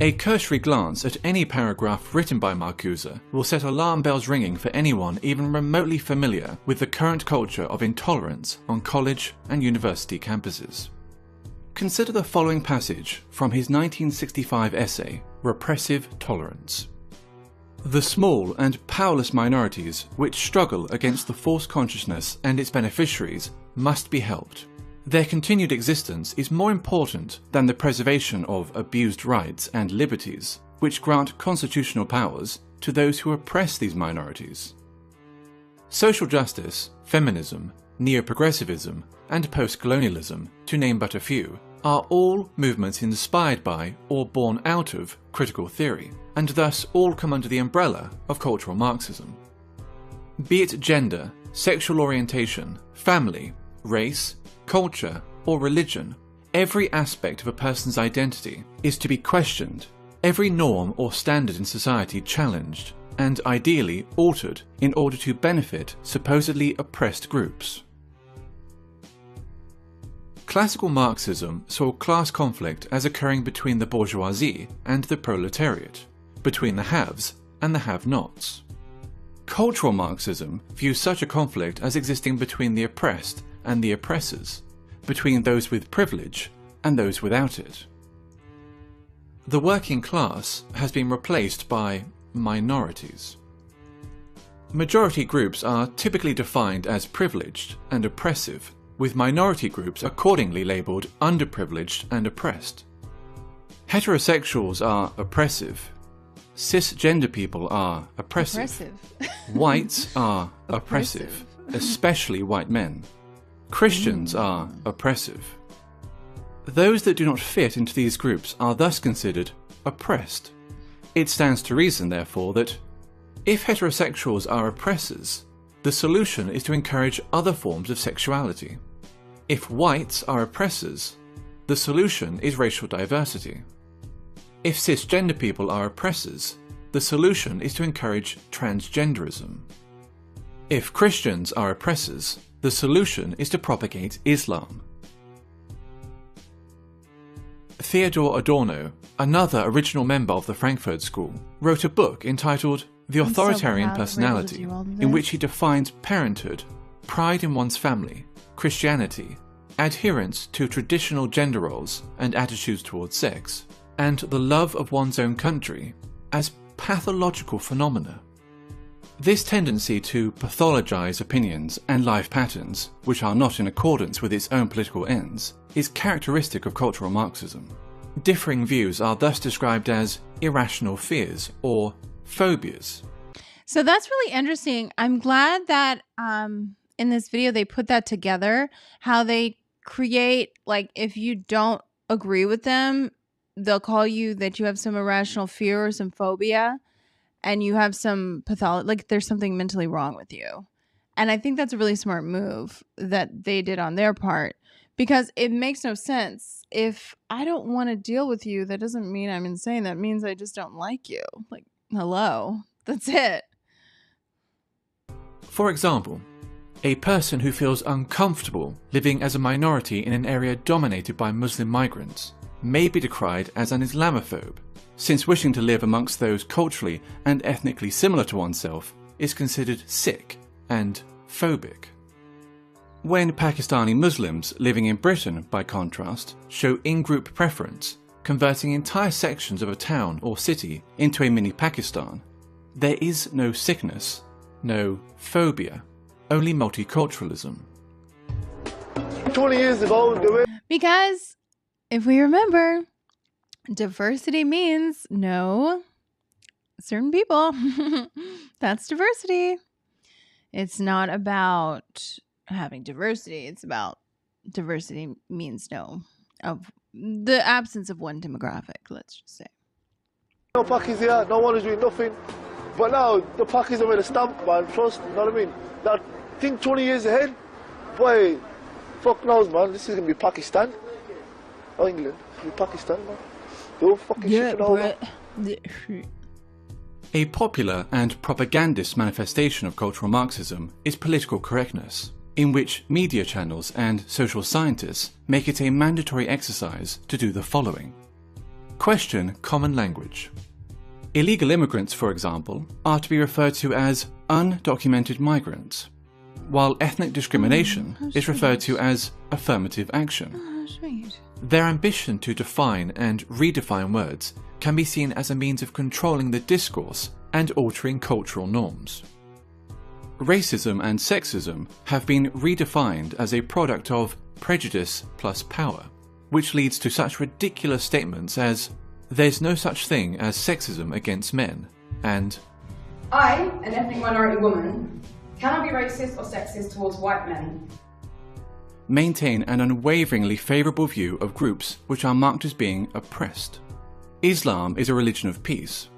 A cursory glance at any paragraph written by Marcuse will set alarm bells ringing for anyone even remotely familiar with the current culture of intolerance on college and university campuses. Consider the following passage from his 1965 essay, Repressive Tolerance. The small and powerless minorities which struggle against the false consciousness and its beneficiaries must be helped. Their continued existence is more important than the preservation of abused rights and liberties, which grant constitutional powers to those who oppress these minorities. Social justice, feminism, neo-progressivism, and post-colonialism, to name but a few, are all movements inspired by or born out of critical theory, and thus all come under the umbrella of cultural Marxism. Be it gender, sexual orientation, family, race, culture, or religion, every aspect of a person's identity is to be questioned, every norm or standard in society challenged, and ideally altered in order to benefit supposedly oppressed groups. Classical Marxism saw class conflict as occurring between the bourgeoisie and the proletariat, between the haves and the have-nots. Cultural Marxism views such a conflict as existing between the oppressed and the oppressors, between those with privilege and those without it. The working class has been replaced by minorities. Majority groups are typically defined as privileged and oppressive, with minority groups accordingly labelled underprivileged and oppressed. Heterosexuals are oppressive. Cisgender people are oppressive. Whites are oppressive, especially white men. Christians are oppressive. Those that do not fit into these groups are thus considered oppressed. It stands to reason, therefore, that if heterosexuals are oppressors, the solution is to encourage other forms of sexuality. If whites are oppressors, the solution is racial diversity. If cisgender people are oppressors, the solution is to encourage transgenderism. If Christians are oppressors, the solution is to propagate Islam. Theodor Adorno, another original member of the Frankfurt School, wrote a book entitled The Authoritarian Personality, in which he defined parenthood, pride in one's family, Christianity, adherence to traditional gender roles and attitudes towards sex, and the love of one's own country as pathological phenomena. This tendency to pathologize opinions and life patterns, which are not in accordance with its own political ends, is characteristic of cultural Marxism. Differing views are thus described as irrational fears or phobias. So that's really interesting. I'm glad that in this video they put that together, how they create, like, if you don't agree with them, they'll call you that you have some irrational fear or some phobia, and you have some pathology, like there's something mentally wrong with you. And I think that's a really smart move that they did on their part, because it makes no sense. If I don't want to deal with you, that doesn't mean I'm insane. That means I just don't like you. Like, hello, that's it. For example, a person who feels uncomfortable living as a minority in an area dominated by Muslim migrants may be decried as an Islamophobe, since wishing to live amongst those culturally and ethnically similar to oneself is considered sick and phobic. When Pakistani Muslims living in Britain, by contrast, show in-group preference, converting entire sections of a town or city into a mini Pakistan, there is no sickness, no phobia, only multiculturalism. 20 years ago, the way Because if we remember, diversity means no certain people. That's diversity. It's not about having diversity. It's about diversity means no of the absence of one demographic, let's just say. no Pakis here, no one is doing nothing. But now the Pakis are in a stamp, man. Trust, you know what I mean? Now think 20 years ahead, boy, fuck knows, man. This is gonna be Pakistan, or England. It's gonna be Pakistan, man. Don't fucking shit it over. A popular and propagandist manifestation of cultural Marxism is political correctness, in which media channels and social scientists make it a mandatory exercise to do the following. Question common language. Illegal immigrants, for example, are to be referred to as undocumented migrants, while ethnic discrimination is referred to as affirmative action. Their ambition to define and redefine words can be seen as a means of controlling the discourse and altering cultural norms. Racism and sexism have been redefined as a product of prejudice plus power, which leads to such ridiculous statements as, "There's no such thing as sexism against men," and I, an ethnic minority woman, cannot be racist or sexist towards white men. maintain an unwaveringly favourable view of groups which are marked as being oppressed. Islam is a religion of peace.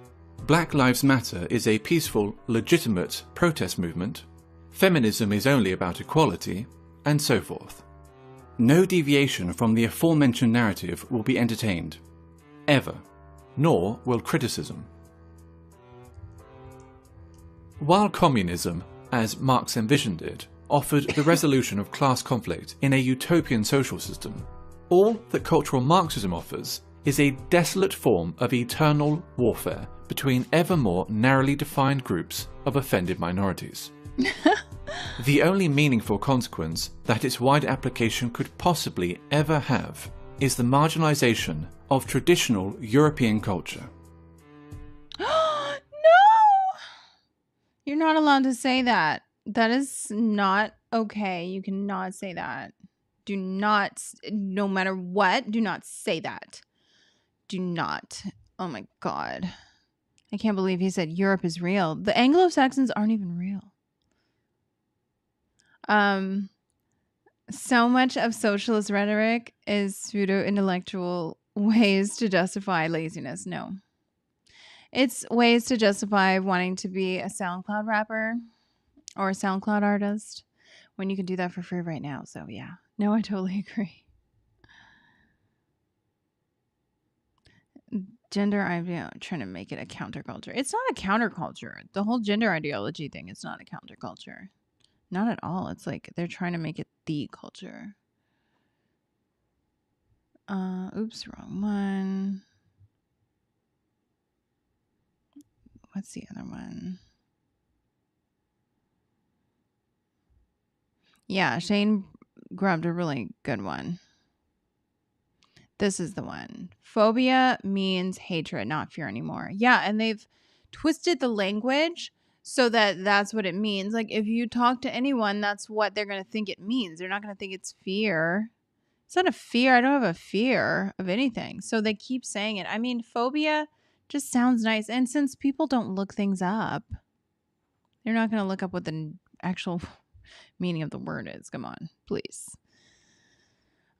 Black Lives Matter is a peaceful, legitimate protest movement. Feminism is only about equality, and so forth. No deviation from the aforementioned narrative will be entertained, ever, nor will criticism. While communism, as Marx envisioned it, offered the resolution of class conflict in a utopian social system, all that cultural Marxism offers is a desolate form of eternal warfare between ever more narrowly defined groups of offended minorities. The only meaningful consequence that its wide application could possibly ever have is the marginalization of traditional European culture. No! You're not allowed to say that. That is not okay. You cannot say that. Do not, no matter what, do not say that. Do not. Oh my God. I can't believe he said Europe is real. The Anglo-Saxons aren't even real. So much of socialist rhetoric is pseudo-intellectual ways to justify laziness. No. It's ways to justify wanting to be a SoundCloud rapper or a SoundCloud artist when you can do that for free right now. So yeah. No, I totally agree. Gender idea trying to make it a counterculture. It's not a counterculture. The whole gender ideology thing is not a counterculture. Not at all. It's like they're trying to make it the culture. Oops, wrong one. What's the other one? Yeah, Shane grabbed a really good one. This is the one. Phobia means hatred, not fear anymore. Yeah, and they've twisted the language so that that's what it means. Like if you talk to anyone, that's what they're going to think it means. They're not going to think it's fear. It's not a fear. I don't have a fear of anything. So they keep saying it. I mean, phobia just sounds nice. And since people don't look things up, they're not going to look up what the actual meaning of the word is. Come on, please.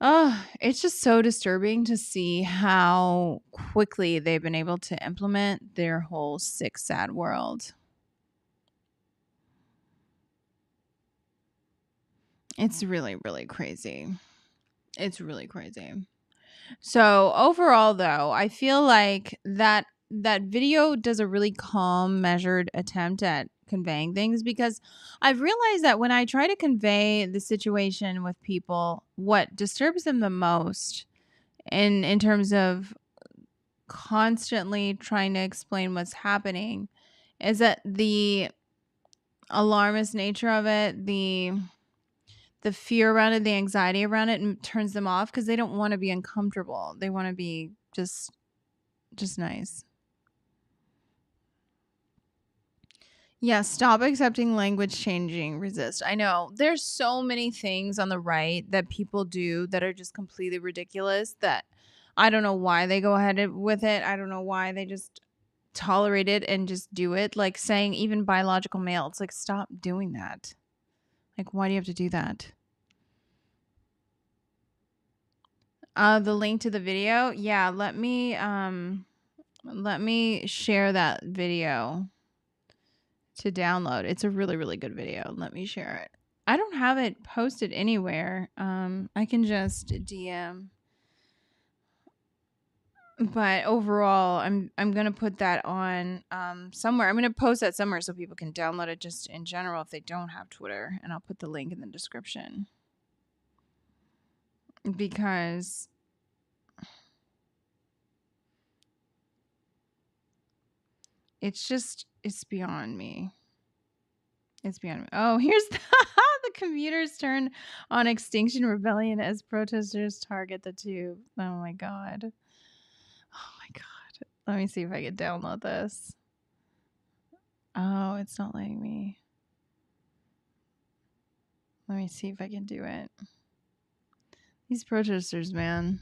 Oh, it's just so disturbing to see how quickly they've been able to implement their whole sick, sad world. It's really, really crazy. It's really crazy. So overall, though, I feel like that video does a really calm, measured attempt at conveying things, because I've realized that when I try to convey the situation with people, what disturbs them the most in terms of constantly trying to explain what's happening is that the alarmist nature of it, the fear around it, the anxiety around it turns them off because they don't want to be uncomfortable. They want to be just nice. Yeah, stop accepting language changing, resist. I know there's so many things on the right that people do that are just completely ridiculous that I don't know why they go ahead with it. I don't know why they just tolerate it and just do it. Like saying even biological male, it's like, stop doing that. Like, why do you have to do that? The link to the video. Yeah, let me share that video to download. It's a really, really good video. Let me share it. I don't have it posted anywhere. I can just DM. But overall, I'm gonna put that on somewhere. I'm gonna post that somewhere so people can download it just in general if they don't have Twitter, and I'll put the link in the description. Because it's beyond me. It's beyond me. Oh, here's the commuters turn on Extinction Rebellion as protesters target the tube. Oh my god. Oh my god. Let me see if I can download this. Oh, it's not letting me. Let me see if I can do it. These protesters, man.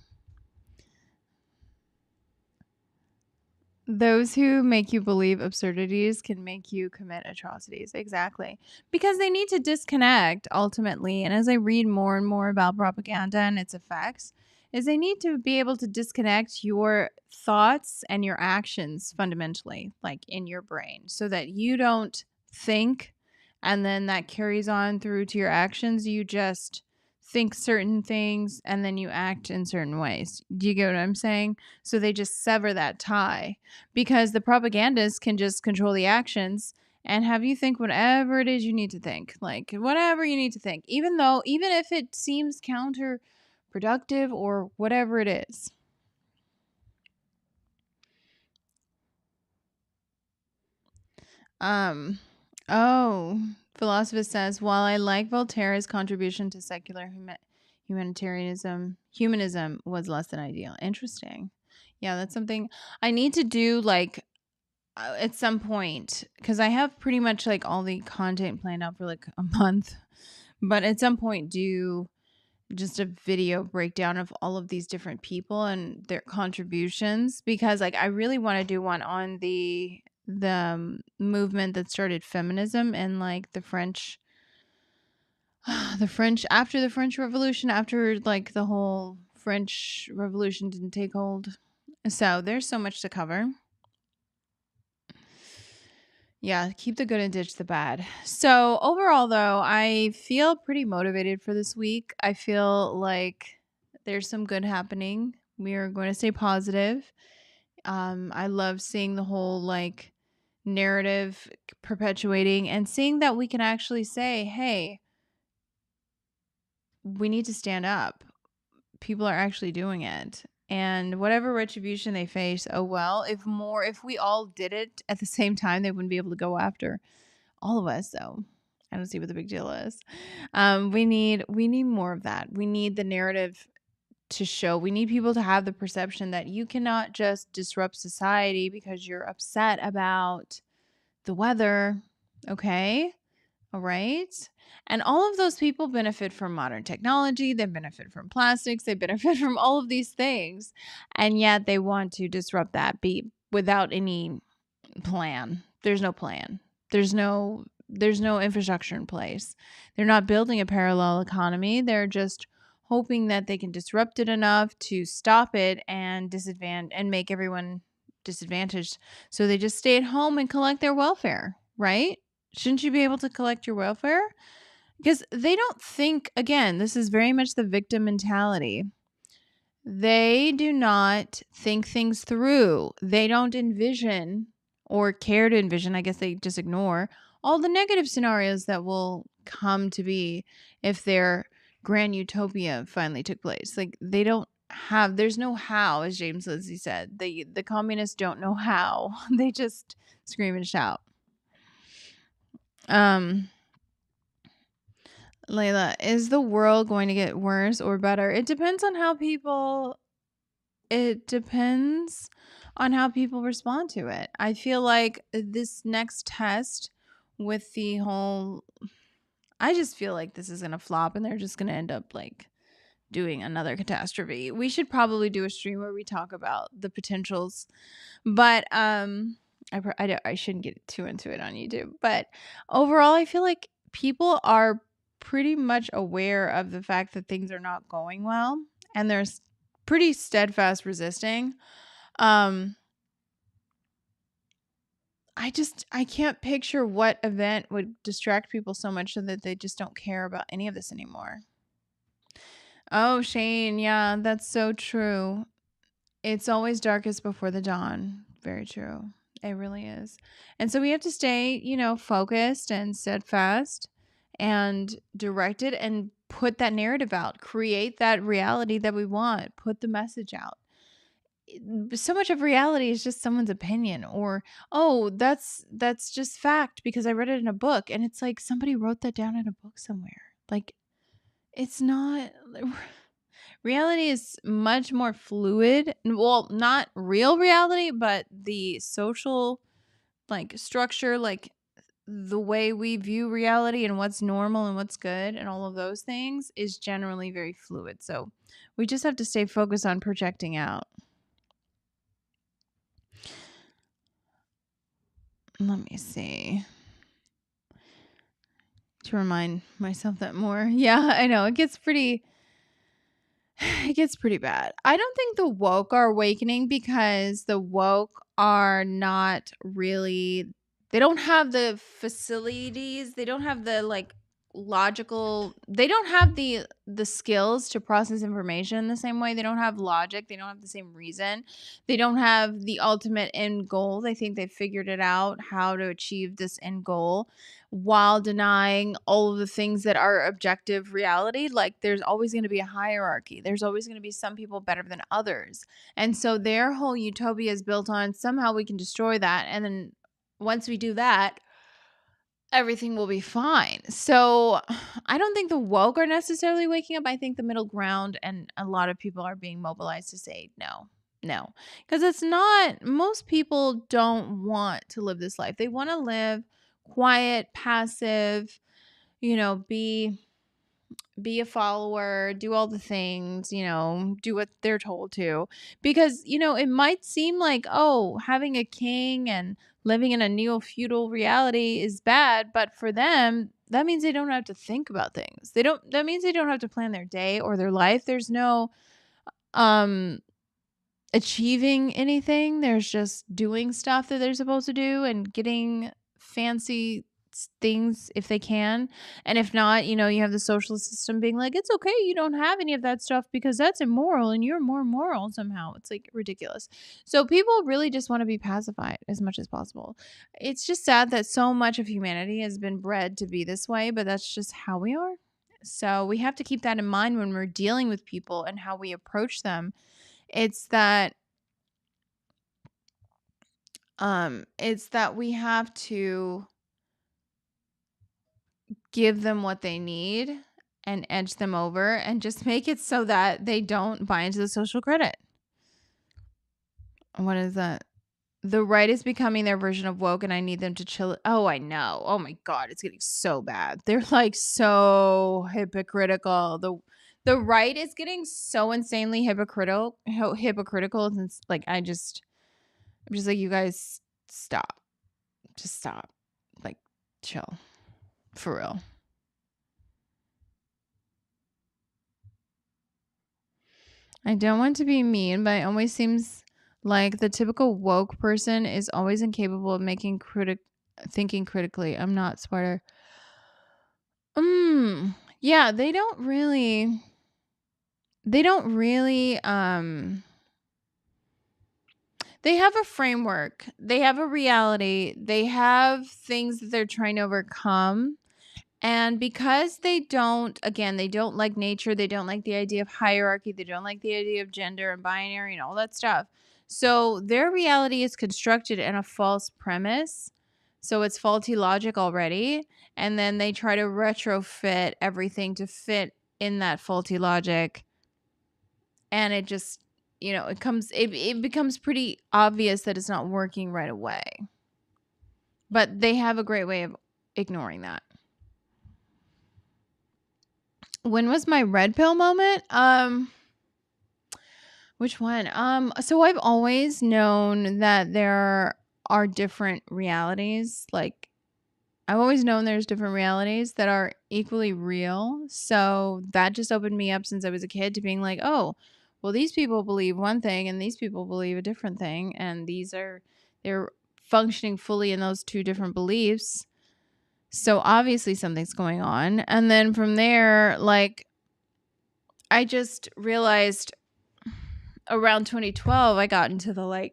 Those who make you believe absurdities can make you commit atrocities. Exactly. Because they need to disconnect ultimately. And as I read more and more about propaganda and its effects, is they need to be able to disconnect your thoughts and your actions fundamentally, like in your brain, so that you don't think and then that carries on through to your actions. You just think certain things and then you act in certain ways. Do you get what I'm saying? So they just sever that tie because the propagandists can just control the actions and have you think whatever it is you need to think, like whatever you need to think, even if it seems counterproductive or whatever it is. Philosophist says, while I like Voltaire's contribution to secular humanism was less than ideal. Interesting. Yeah, that's something I need to do like at some point because I have pretty much like all the content planned out for like a month. But at some point do just a video breakdown of all of these different people and their contributions because like I really want to do one on the movement that started feminism and like the French after the French Revolution, after like the whole French Revolution didn't take hold. So there's so much to cover. Yeah, keep the good and ditch the bad. So overall though, I feel pretty motivated for this week. I feel like there's some good happening. We are going to stay positive. I love seeing the whole like narrative perpetuating and seeing that we can actually say, hey, we need to stand up. People are actually doing it. And whatever retribution they face, oh well, if we all did it at the same time, they wouldn't be able to go after all of us. So I don't see what the big deal is. We need more of that. We need the narrative to show. We need people to have the perception that you cannot just disrupt society because you're upset about the weather. Okay. All right. And all of those people benefit from modern technology. They benefit from plastics. They benefit from all of these things. And yet they want to disrupt that without any plan. There's no plan. There's no infrastructure in place. They're not building a parallel economy. They're just hoping that they can disrupt it enough to stop it and make everyone disadvantaged. So they just stay at home and collect their welfare, right? Shouldn't you be able to collect your welfare? Because they don't think, again, this is very much the victim mentality. They do not think things through. They don't envision or care to envision. I guess they just ignore all the negative scenarios that will come to be if their grand utopia finally took place. Like they don't have, there's no how, as James Lindsay said. The communists don't know how. They just scream and shout. Layla, is the world going to get worse or better? It depends on how people respond to it. I feel like this next test with the whole, I just feel like this is going to flop and they're just going to end up like doing another catastrophe. We should probably do a stream where we talk about the potentials, but I shouldn't get too into it on YouTube. But overall, I feel like people are pretty much aware of the fact that things are not going well, and they're pretty steadfast resisting. I can't picture what event would distract people so much so that they just don't care about any of this anymore. Oh, Shane, yeah, that's so true. It's always darkest before the dawn. Very true. It really is. And so we have to stay, focused and steadfast and directed and put that narrative out, create that reality that we want, put the message out. So much of reality is just someone's opinion or, oh, that's just fact because I read it in a book. And it's like somebody wrote that down in a book somewhere. Like it's not, reality is much more fluid. Well, not real reality, but the social like structure, like the way we view reality and what's normal and what's good and all of those things is generally very fluid. So we just have to stay focused on projecting out. Let me see. To remind myself that more. Yeah, I know. It gets pretty bad. I don't think the woke are awakening because the woke are not really, they don't have the facilities, they don't have the like logical, they don't have the skills to process information in the same way. They don't have logic, they don't have the same reason, they don't have the ultimate end goal. They think they figured it out how to achieve this end goal while denying all of the things that are objective reality. Like there's always going to be a hierarchy, there's always going to be some people better than others, and so their whole utopia is built on somehow we can destroy that, and then once we do that, everything will be fine. So I don't think the woke are necessarily waking up. I think the middle ground and a lot of people are being mobilized to say no. Because it's not, most people don't want to live this life. They want to live quiet, passive, be a follower, do all the things, do what they're told to. Because, it might seem like, oh, having a king and living in a neo-feudal reality is bad, but for them, that means they don't have to think about things. That means they don't have to plan their day or their life. There's no achieving anything. There's just doing stuff that they're supposed to do and getting fancy things if they can. And if not, you have the social system being like, it's okay, you don't have any of that stuff because that's immoral and you're more moral somehow. It's like ridiculous. So people really just want to be pacified as much as possible. It's just sad that so much of humanity has been bred to be this way, but that's just how we are. So we have to keep that in mind when we're dealing with people and how we approach them. It's that we have to give them what they need and edge them over and just make it so that they don't buy into the social credit. What is that? The right is becoming their version of woke and I need them to chill. Oh, I know. Oh my God. It's getting so bad. They're like so hypocritical. The right is getting so insanely hypocritical. And like, I'm just like, you guys stop. Just stop. Like, chill. For real. I don't want to be mean, but it always seems like the typical woke person is always incapable of thinking critically. I'm not smarter. Yeah, they don't really they have a framework. They have a reality. They have things that they're trying to overcome. And because they don't like nature, they don't like the idea of hierarchy, they don't like the idea of gender and binary and all that stuff. So their reality is constructed in a false premise. So it's faulty logic already. And then they try to retrofit everything to fit in that faulty logic. And it just, it becomes pretty obvious that it's not working right away. But they have a great way of ignoring that. When was my red pill moment? Which one? So I've always known that there are different realities. Like, I've always known there's different realities that are equally real. So that just opened me up since I was a kid to being like, oh, well, these people believe one thing and these people believe a different thing. And they're functioning fully in those two different beliefs. So obviously something's going on. And then from there, like, I just realized around 2012, I got into the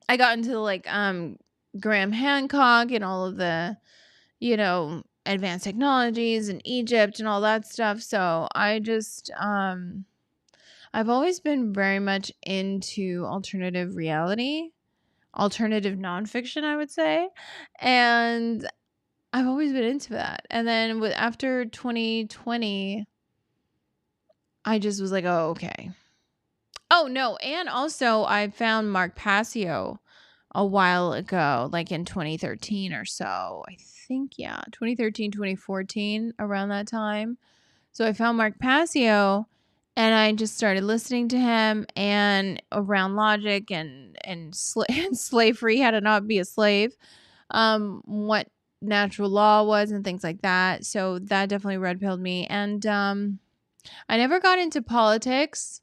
I got into the Graham Hancock and all of the, advanced technologies in Egypt and all that stuff. So I just, I've always been very much into alternative reality. Alternative nonfiction, I would say. And I've always been into that. And then after 2020, I just was like, oh, okay. Oh, no. And also I found Mark Passio a while ago, like in 2013 or so. I think, 2013, 2014, around that time. So I found Mark Passio. And I just started listening to him and around logic and slave free, how to not be a slave, what natural law was and things like that. So that definitely red pilled me. And I never got into politics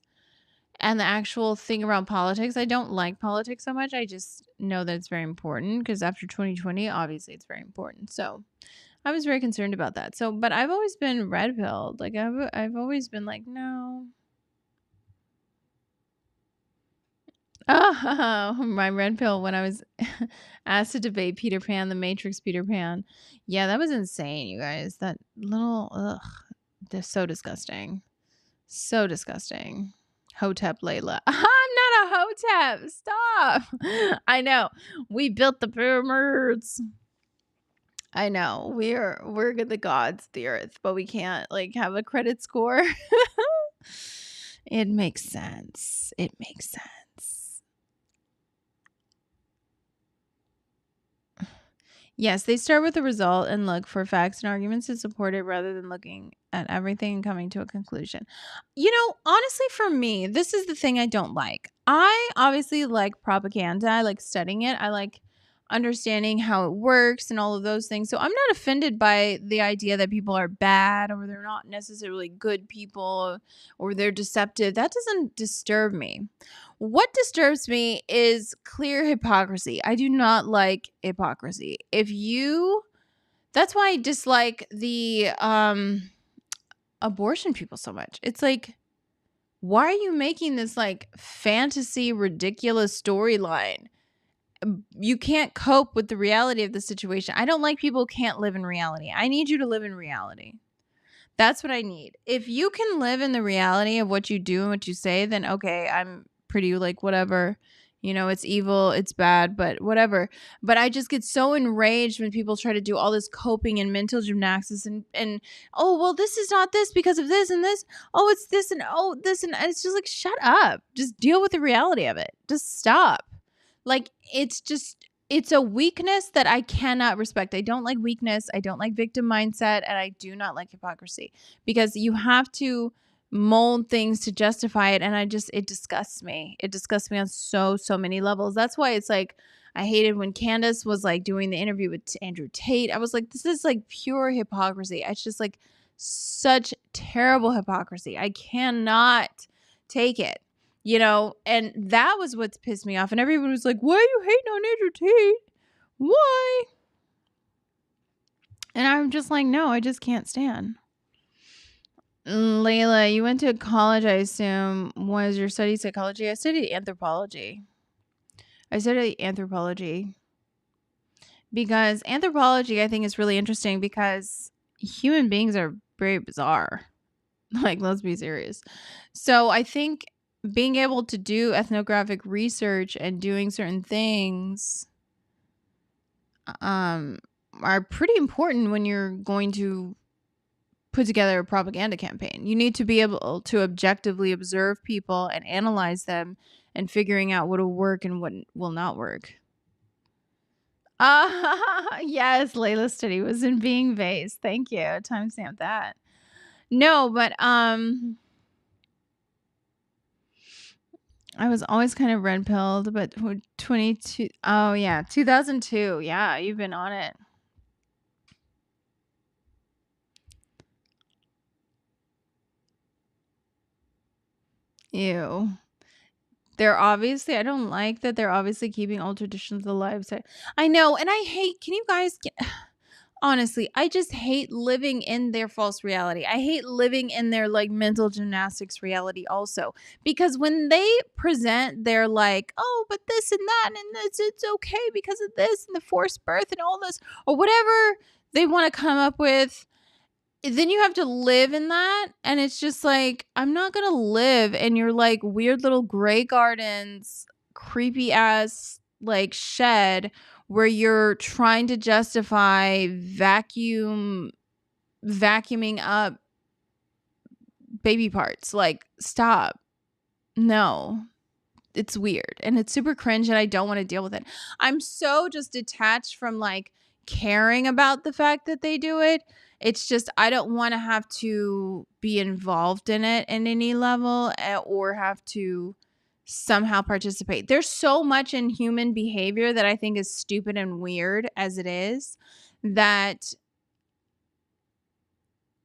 and the actual thing around politics. I don't like politics so much. I just know that it's very important because after 2020, obviously it's very important. So I was very concerned about that. So, but I've always been red pilled. Like I've always been like, no. Oh, my red pill when I was asked to debate Peter Pan, the Matrix Peter Pan. Yeah, that was insane, you guys. That little, they're so disgusting. So disgusting. Hotep Layla. I'm not a Hotep. Stop. I know. We built the pyramids. I know we're the gods of the earth, but we can't have a credit score. It makes sense. It makes sense. Yes, they start with the result and look for facts and arguments to support it rather than looking at everything and coming to a conclusion. Honestly, for me, this is the thing I don't like. I obviously like propaganda. I like studying it. I like understanding how it works and all of those things. So I'm not offended by the idea that people are bad or they're not necessarily good people or they're deceptive. That doesn't disturb me. What disturbs me is clear hypocrisy. I do not like hypocrisy. That's why I dislike the abortion people so much. It's like, why are you making this like fantasy, ridiculous storyline? You can't cope with the reality of the situation. I don't like people who can't live in reality. I need you to live in reality. That's what I need. If you can live in the reality of what you do and what you say, then okay, I'm pretty like whatever. You know, it's evil, it's bad, but whatever. But I just get so enraged when people try to do all this coping and mental gymnastics and oh, well, this is not this because of this and this. Oh, it's this and oh, this and it's just like, shut up. Just deal with the reality of it. Just stop. Like, it's a weakness that I cannot respect. I don't like weakness. I don't like victim mindset. And I do not like hypocrisy because you have to mold things to justify it. And it disgusts me. It disgusts me on so many levels. That's why it's like, I hated when Candace was like doing the interview with Andrew Tate. I was like, this is like pure hypocrisy. It's just like such terrible hypocrisy. I cannot take it. You know, and that was what's pissed me off. And everyone was like, why are you hating on Andrew Tate? Why? And I'm just like, no, I just can't stand. Layla, you went to college, I assume. Was your study psychology? I studied anthropology. Because anthropology, I think, is really interesting because human beings are very bizarre. Like, let's be serious. So I think being able to do ethnographic research and doing certain things are pretty important when you're going to put together a propaganda campaign. You need to be able to objectively observe people and analyze them and figuring out what will work and what will not work. Yes, Layla's study was in being based. Thank you. Timestamp that. No, but I was always kind of red-pilled, but 22. Oh, yeah. 2002. Yeah, you've been on it. Ew. I don't like that they're obviously keeping old traditions alive. So I know, and I hate, can you guys get... Honestly, I just hate living in their false reality. I hate living in their like mental gymnastics reality also. Because when they present their like, oh, but this and that and this, it's okay because of this and the forced birth and all this or whatever they want to come up with, then you have to live in that. And it's just like, I'm not going to live in your like weird little Grey Gardens, creepy ass like shed where you're trying to justify vacuuming up baby parts. Like, stop. No. It's weird. And it's super cringe and I don't want to deal with it. I'm so just detached from like caring about the fact that they do it. It's just, I don't want to have to be involved in it in any level or have to somehow participate. There's so much in human behavior that I think is stupid and weird as it is, that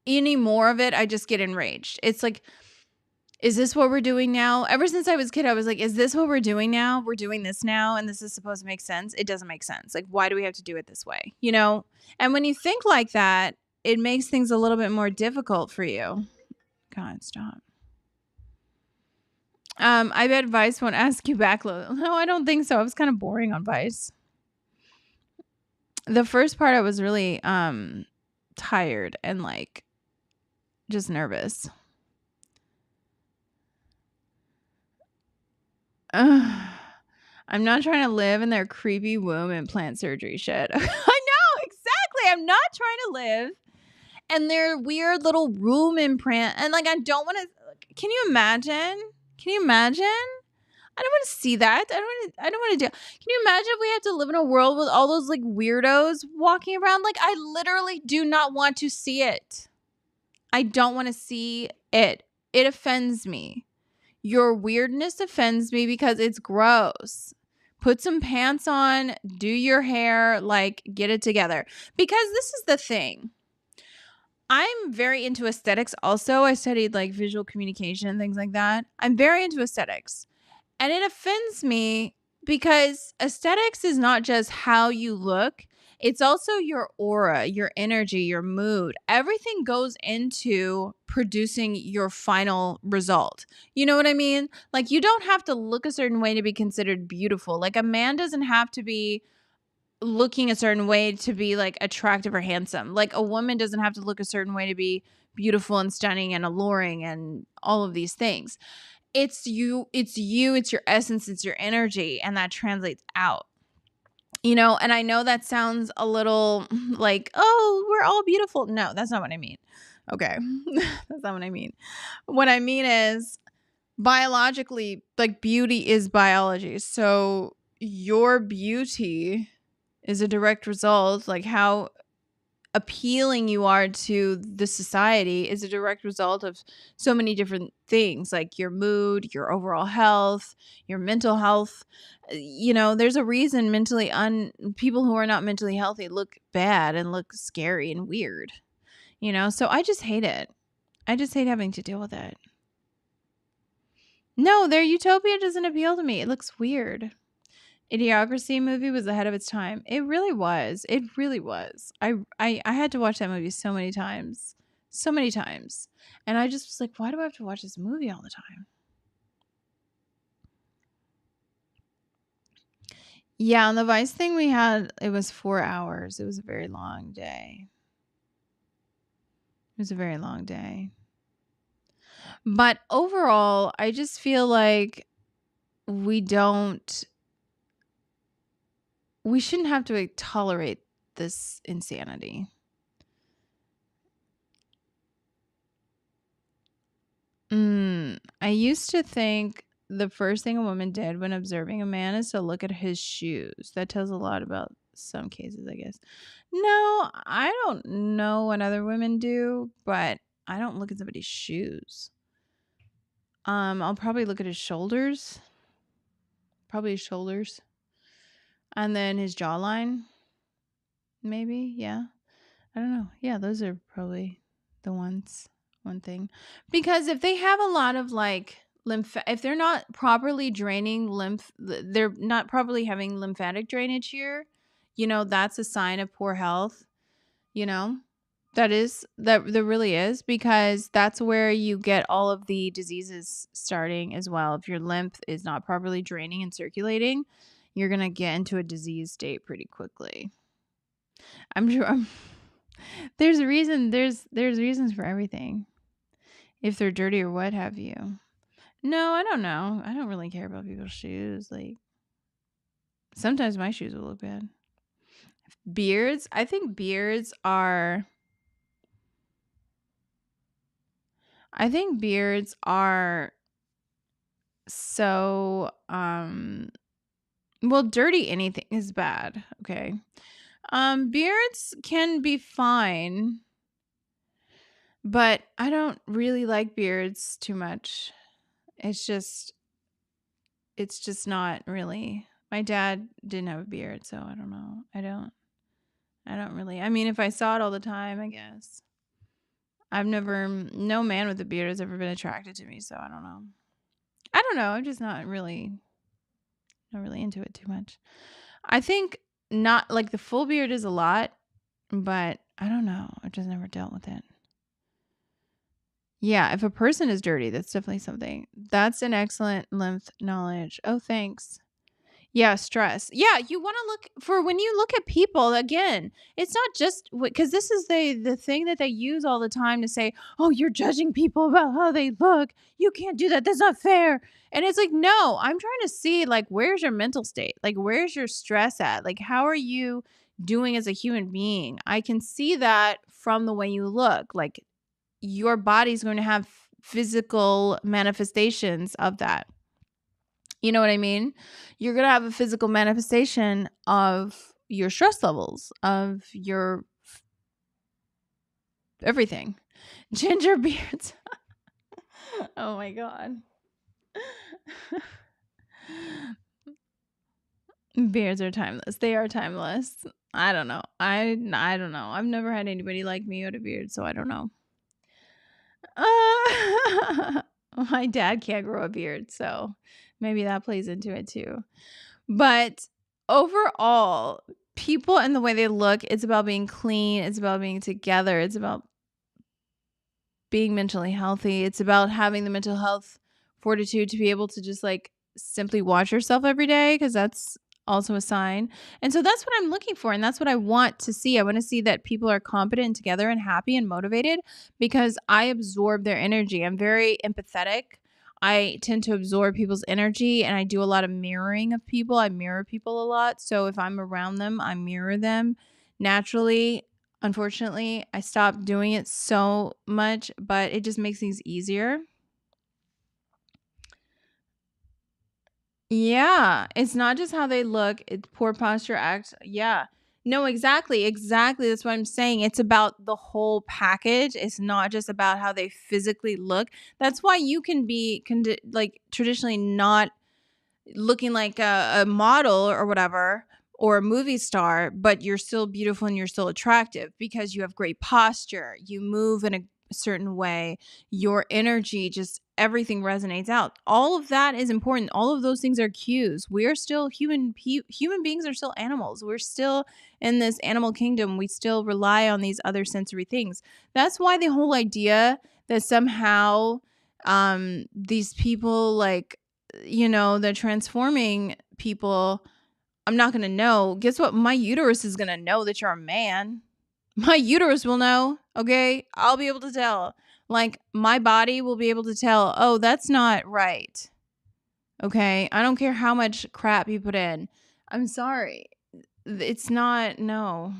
any more of it, I just get enraged. It's like, is this what we're doing now? Ever since I was a kid, I was like, is this what we're doing now? We're doing this now and this is supposed to make sense. It doesn't make sense. Like, why do we have to do it this way? You know? And when you think like that, it makes things a little bit more difficult for you. God, stop. I bet Vice won't ask you back. No, I don't think so. I was kind of boring on Vice. The first part, I was really tired and like just nervous. I'm not trying to live in their creepy womb implant surgery shit. I know, exactly. I'm not trying to live in their weird little room implant. And like, I don't want to. Can you imagine? Can you imagine? I don't want to see that. I don't want to do. Can you imagine if we had to live in a world with all those like weirdos walking around? Like, I literally do not want to see it. I don't want to see it. It offends me. Your weirdness offends me because it's gross. Put some pants on, do your hair, like get it together. Because this is the thing. I'm very into aesthetics also. I studied like visual communication and things like that. I'm very into aesthetics. And it offends me because aesthetics is not just how you look, it's also your aura, your energy, your mood. Everything goes into producing your final result. You know what I mean? Like, you don't have to look a certain way to be considered beautiful. Like, a man doesn't have to be looking a certain way to be like attractive or handsome. Like, a woman doesn't have to look a certain way to be beautiful and stunning and alluring and all of these things. It's you, it's your essence, it's your energy, and that translates out. You know, and I know that sounds a little like, oh, we're all beautiful. No, that's not what I mean. Okay. That's not what I mean. What I mean is biologically, like, beauty is biology. So your beauty is a direct result, like how appealing you are to the society is a direct result of so many different things, like your mood, your overall health, your mental health. You know, there's a reason people who are not mentally healthy look bad and look scary and weird. You know, so I just hate it. I just hate having to deal with it. No, their utopia doesn't appeal to me. It looks weird. Idiocracy movie was ahead of its time. It really was. It really was. I had to watch that movie so many times. So many times. And I just was like, why do I have to watch this movie all the time? Yeah, on the Vice thing we had, it was 4 hours. It was a very long day. It was a very long day. But overall, I just feel like we shouldn't have to tolerate this insanity. I used to think the first thing a woman did when observing a man is to look at his shoes. That tells a lot about some cases, I guess. No, I don't know what other women do, but I don't look at somebody's shoes. I'll probably look at his shoulders. Probably his shoulders. And then his jawline. Maybe, yeah. I don't know. Yeah, those are probably the one thing. Because if they have a lot of like if they're not properly draining they're not properly having lymphatic drainage here, you know, that's a sign of poor health, you know. That really is, because that's where you get all of the diseases starting as well. If your lymph is not properly draining and circulating, you're going to get into a disease state pretty quickly. I'm sure there's reasons for everything. If they're dirty or what have you. No, I don't know. I don't really care about people's shoes. Like, sometimes my shoes will look bad. Beards, I think beards are so well, dirty anything is bad, okay? Beards can be fine, but I don't really like beards too much. It's just not really. My dad didn't have a beard, so I don't know. I don't really. I mean, if I saw it all the time, I guess. No man with a beard has ever been attracted to me, so I don't know. I'm just not really into it too much. I think not like the full beard is a lot, but I don't know. I've just never dealt with it. Yeah, if a person is dirty, that's definitely something. That's an excellent lymph knowledge. Oh, thanks. Yeah, stress. Yeah, you want to look for when you look at people, again, it's not just because this is the thing that they use all the time to say, oh, you're judging people about how they look. You can't do that. That's not fair. And it's like, no, I'm trying to see, like, where's your mental state? Like, where's your stress at? Like, how are you doing as a human being? I can see that from the way you look. Like, your body's going to have physical manifestations of that. You know what I mean? You're going to have a physical manifestation of your stress levels, of your everything. Ginger beards. Oh my God. Beards are timeless. They are timeless. I don't know. I don't know. I've never had anybody like me with a beard, so I don't know. My dad can't grow a beard, so maybe that plays into it too. But overall, people and the way they look, it's about being clean. It's about being together. It's about being mentally healthy. It's about having the mental health fortitude to be able to just like simply watch yourself every day, because that's also a sign. And so that's what I'm looking for, and that's what I want to see. I want to see that people are competent and together and happy and motivated, because I absorb their energy. I'm very empathetic. I tend to absorb people's energy, and I do a lot of mirroring of people. I mirror people a lot. So if I'm around them, I mirror them naturally. Unfortunately, I stopped doing it so much, but it just makes things easier. Yeah, it's not just how they look, it's poor posture, act. Yeah. No, exactly. Exactly. That's what I'm saying. It's about the whole package. It's not just about how they physically look. That's why you can be like traditionally not looking like a model or whatever, or a movie star, but you're still beautiful and you're still attractive because you have great posture. You move in a certain way. Your energy, just everything resonates out. All of that is important. All of those things are cues. We are still human beings are still animals. We're still in this animal kingdom. We still rely on these other sensory things. That's why the whole idea that somehow these people like, they're transforming people. I'm not going to know. Guess what? My uterus is going to know that you're a man. My uterus will know. Okay. I'll be able to tell. Like, my body will be able to tell, oh, that's not right. Okay. I don't care how much crap you put in. I'm sorry. It's not. No.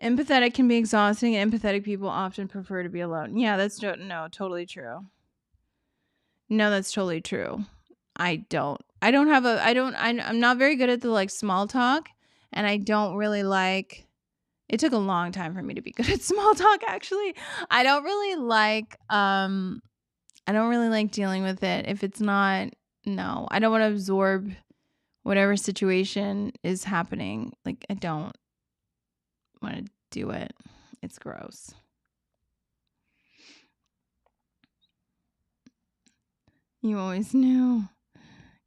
Empathetic can be exhausting, and empathetic people often prefer to be alone. Yeah, that's totally true. No, that's totally true. I'm not very good at the like small talk, and I don't really like, it took a long time for me to be good at small talk actually. I don't really like dealing with it if it's not, no. I don't want to absorb whatever situation is happening. Like, I don't want to do it. It's gross. You always knew.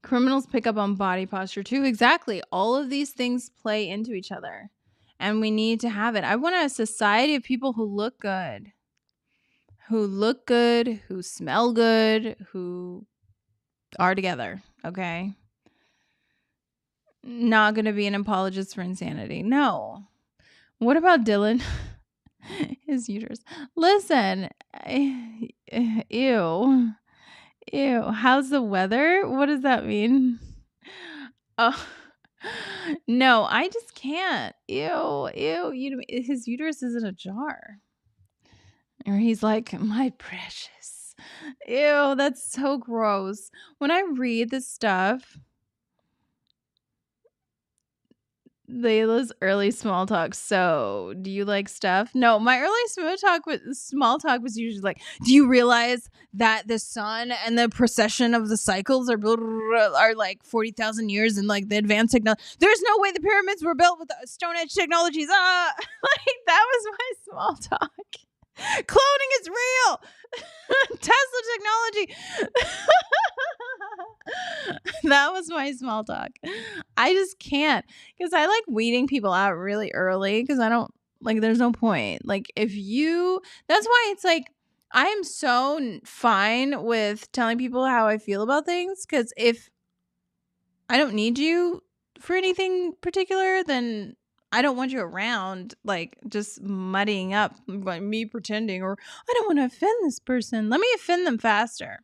Criminals pick up on body posture too. Exactly. All of these things play into each other, and we need to have it. I want a society of people who look good, who smell good, who are together. Okay. Not going to be an apologist for insanity. No. What about Dylan? His uterus. Listen. Ew. How's the weather? What does that mean? Oh, no, I just can't. Ew. His uterus is in a jar. Or he's like, my precious. Ew, that's so gross. When I read this stuff, Layla's early small talk. So, do you like stuff? No, my early small talk was usually like, do you realize that the sun and the precession of the cycles are like 40,000 years, and like the advanced technology? There's no way the pyramids were built with the Stone Age technologies. Like, that was my small talk. Cloning is real. Tesla technology. That was my small talk. I just can't, because I like weeding people out really early, because I don't like, there's no point. Like, that's why it's like, I am so fine with telling people how I feel about things, because if I don't need you for anything particular, then I don't want you around, like, just muddying up, like me pretending, or I don't want to offend this person. Let me offend them faster.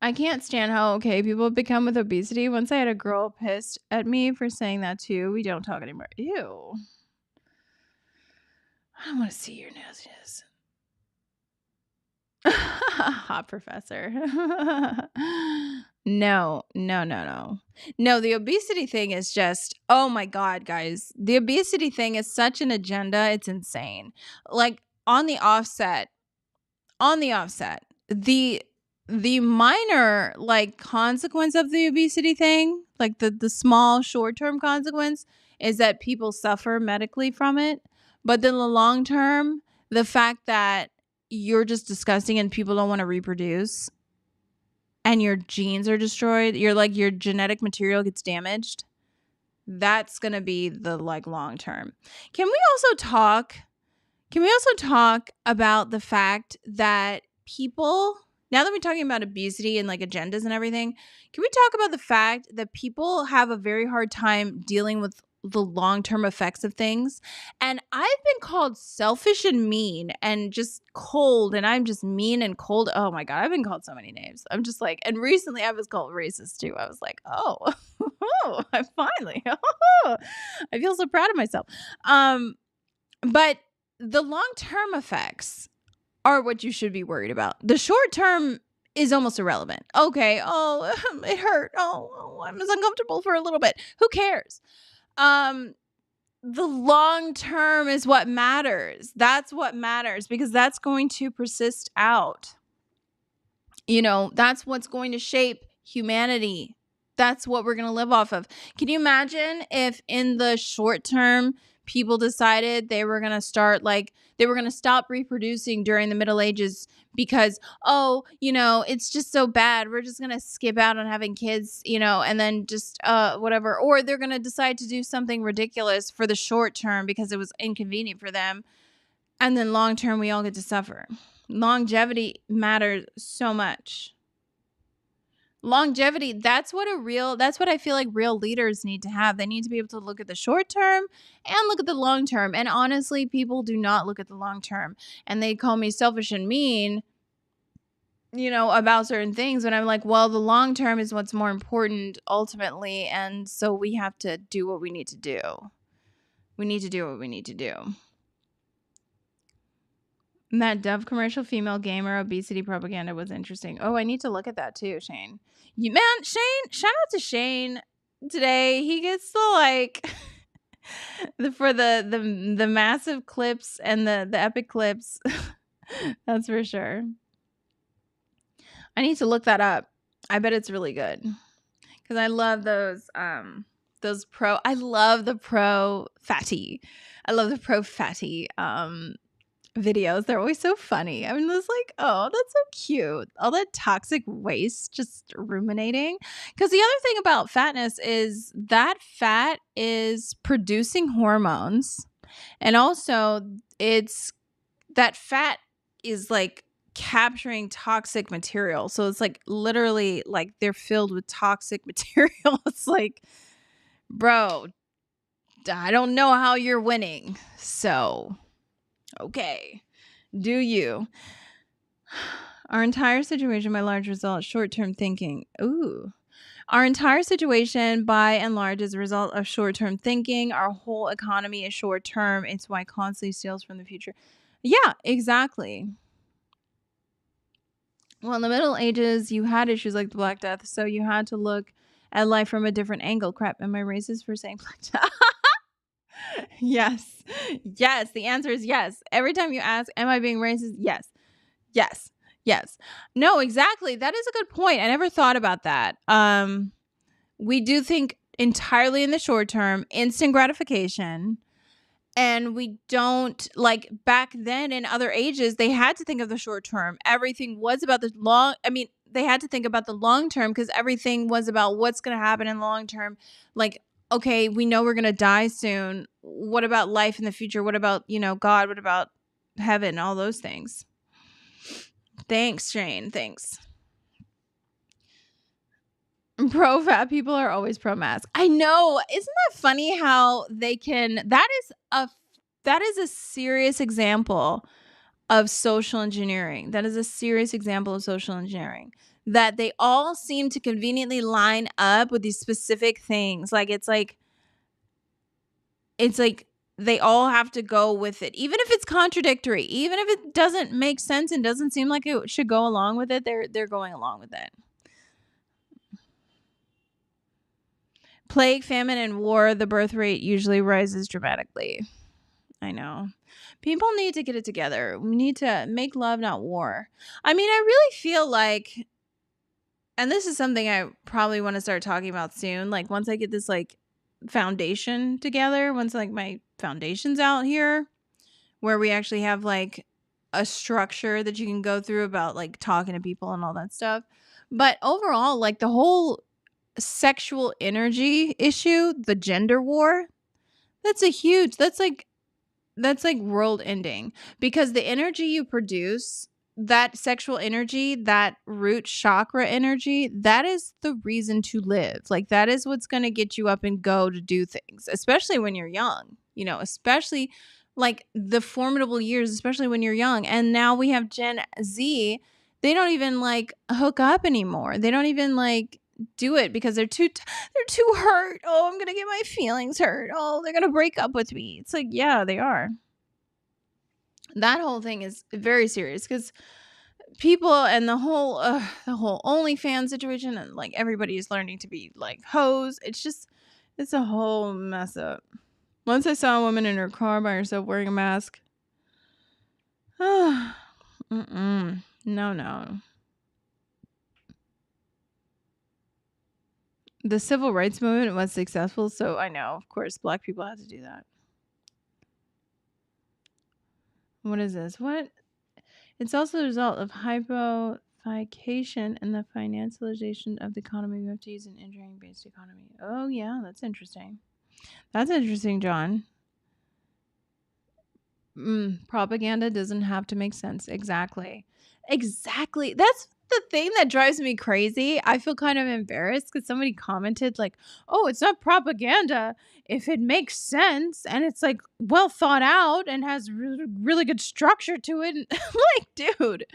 I can't stand how okay people have become with obesity. Once I had a girl pissed at me for saying that too. We don't talk anymore. Ew. I don't want to see your noses. Hot professor. No. The obesity thing is just, oh my God, guys. The obesity thing is such an agenda. It's insane. Like, on the offset, the minor like consequence of the obesity thing, like the small short-term consequence, is that people suffer medically from it. But then the long term, the fact that you're just disgusting and people don't want to reproduce and your genes are destroyed, your genetic material gets damaged, that's going to be the like long term. Can we also talk about the fact that people, now that we're talking about obesity and like agendas and everything, can we talk about the fact that people have a very hard time dealing with the long-term effects of things? And I've been called selfish and mean and just cold, and I'm just mean and cold. Oh my God, I've been called so many names. I'm just like, and recently I was called racist too. I was like, oh, I finally, I feel so proud of myself. But the long-term effects are what you should be worried about. The short-term is almost irrelevant. Okay, it hurt. Oh, I was uncomfortable for a little bit. Who cares? The long-term is what matters. That's what matters, because that's going to persist out. That's what's going to shape humanity. That's what we're going to live off of. Can you imagine if in the short term people decided they were going to stop reproducing during the Middle Ages because, it's just so bad. We're just going to skip out on having kids, and then just whatever. Or they're going to decide to do something ridiculous for the short term because it was inconvenient for them. And then long term, we all get to suffer. Longevity matters so much. Longevity, that's what I feel like real leaders need to have. They need to be able to look at the short term and look at the long term. And honestly, people do not look at the long term. And they call me selfish and mean, about certain things. And I'm like, well, the long term is what's more important ultimately. And so we have to do what we need to do. We need to do what we need to do. And that Dove commercial female gamer obesity propaganda was interesting. Oh, I need to look at that too, Shane. Shane, shout out to Shane today. He gets for the massive clips and the epic clips. That's for sure. I need to look that up. I bet it's really good. Because I love those pro. I love the pro fatty. Videos. They're always so funny. I mean, it's like, oh, that's so cute. All that toxic waste just ruminating. Because the other thing about fatness is that fat is producing hormones. And also that fat is like capturing toxic material. So it's like literally like they're filled with toxic material. It's like, bro, I don't know how you're winning. So okay, do you? Our entire situation by large result, short-term thinking. Ooh. Our entire situation by and large is a result of short-term thinking. Our whole economy is short-term. It's why constantly steals from the future. Yeah, exactly. Well, in the Middle Ages, you had issues like the Black Death, so you had to look at life from a different angle. Crap, am I racist for saying Black Death? Yes. The answer is yes. Every time you ask, am I being racist? Yes. No, exactly. That is a good point. I never thought about that. We do think entirely in the short term, instant gratification. And we don't, like back then in other ages, they had to think of the short term. Everything was about they had to think about the long term because everything was about what's going to happen in the long term. Like, okay, we know we're going to die soon. What about life in the future? What about, God? What about heaven? All those things. Thanks, Shane. Thanks. Pro-fat people are always pro-mask. I know. Isn't that funny how they can... That is a serious example of social engineering. That they all seem to conveniently line up with these specific things. It's like they all have to go with it. Even if it's contradictory, even if it doesn't make sense and doesn't seem like it should go along with it, they're going along with it. Plague, famine, and war, the birth rate usually rises dramatically. I know. People need to get it together. We need to make love, not war. I mean, I really feel like and this is something I probably want to start talking about soon. Like once I get this like foundation together, once like my foundation's out here, where we actually have like a structure that you can go through about like talking to people and all that stuff. But overall, like the whole sexual energy issue, the gender war, that's like world ending, because the energy you produce, that sexual energy, that root chakra energy, that is the reason to live. Like that is what's going to get you up and go to do things, especially when you're young, you know, especially like the formidable years, especially when you're young. And now we have Gen Z. They don't even like hook up anymore. They don't even like do it because they're too hurt. Oh, I'm going to get my feelings hurt. Oh, they're going to break up with me. It's like, yeah, they are. That whole thing is very serious because people and the whole OnlyFans situation, and like everybody is learning to be like hoes. It's a whole mess up. Once I saw a woman in her car by herself wearing a mask. No. The civil rights movement was successful, so I know, of course, black people had to do that. What is this? What? It's also the result of hypothecation and the financialization of the economy. We have to use an engineering-based economy. Oh, yeah, that's interesting. That's interesting, John. Propaganda doesn't have to make sense. Exactly. That's the thing that drives me crazy. I feel kind of embarrassed because somebody commented like, oh, it's not propaganda if it makes sense and it's like well thought out and has really good structure to it. Like, dude,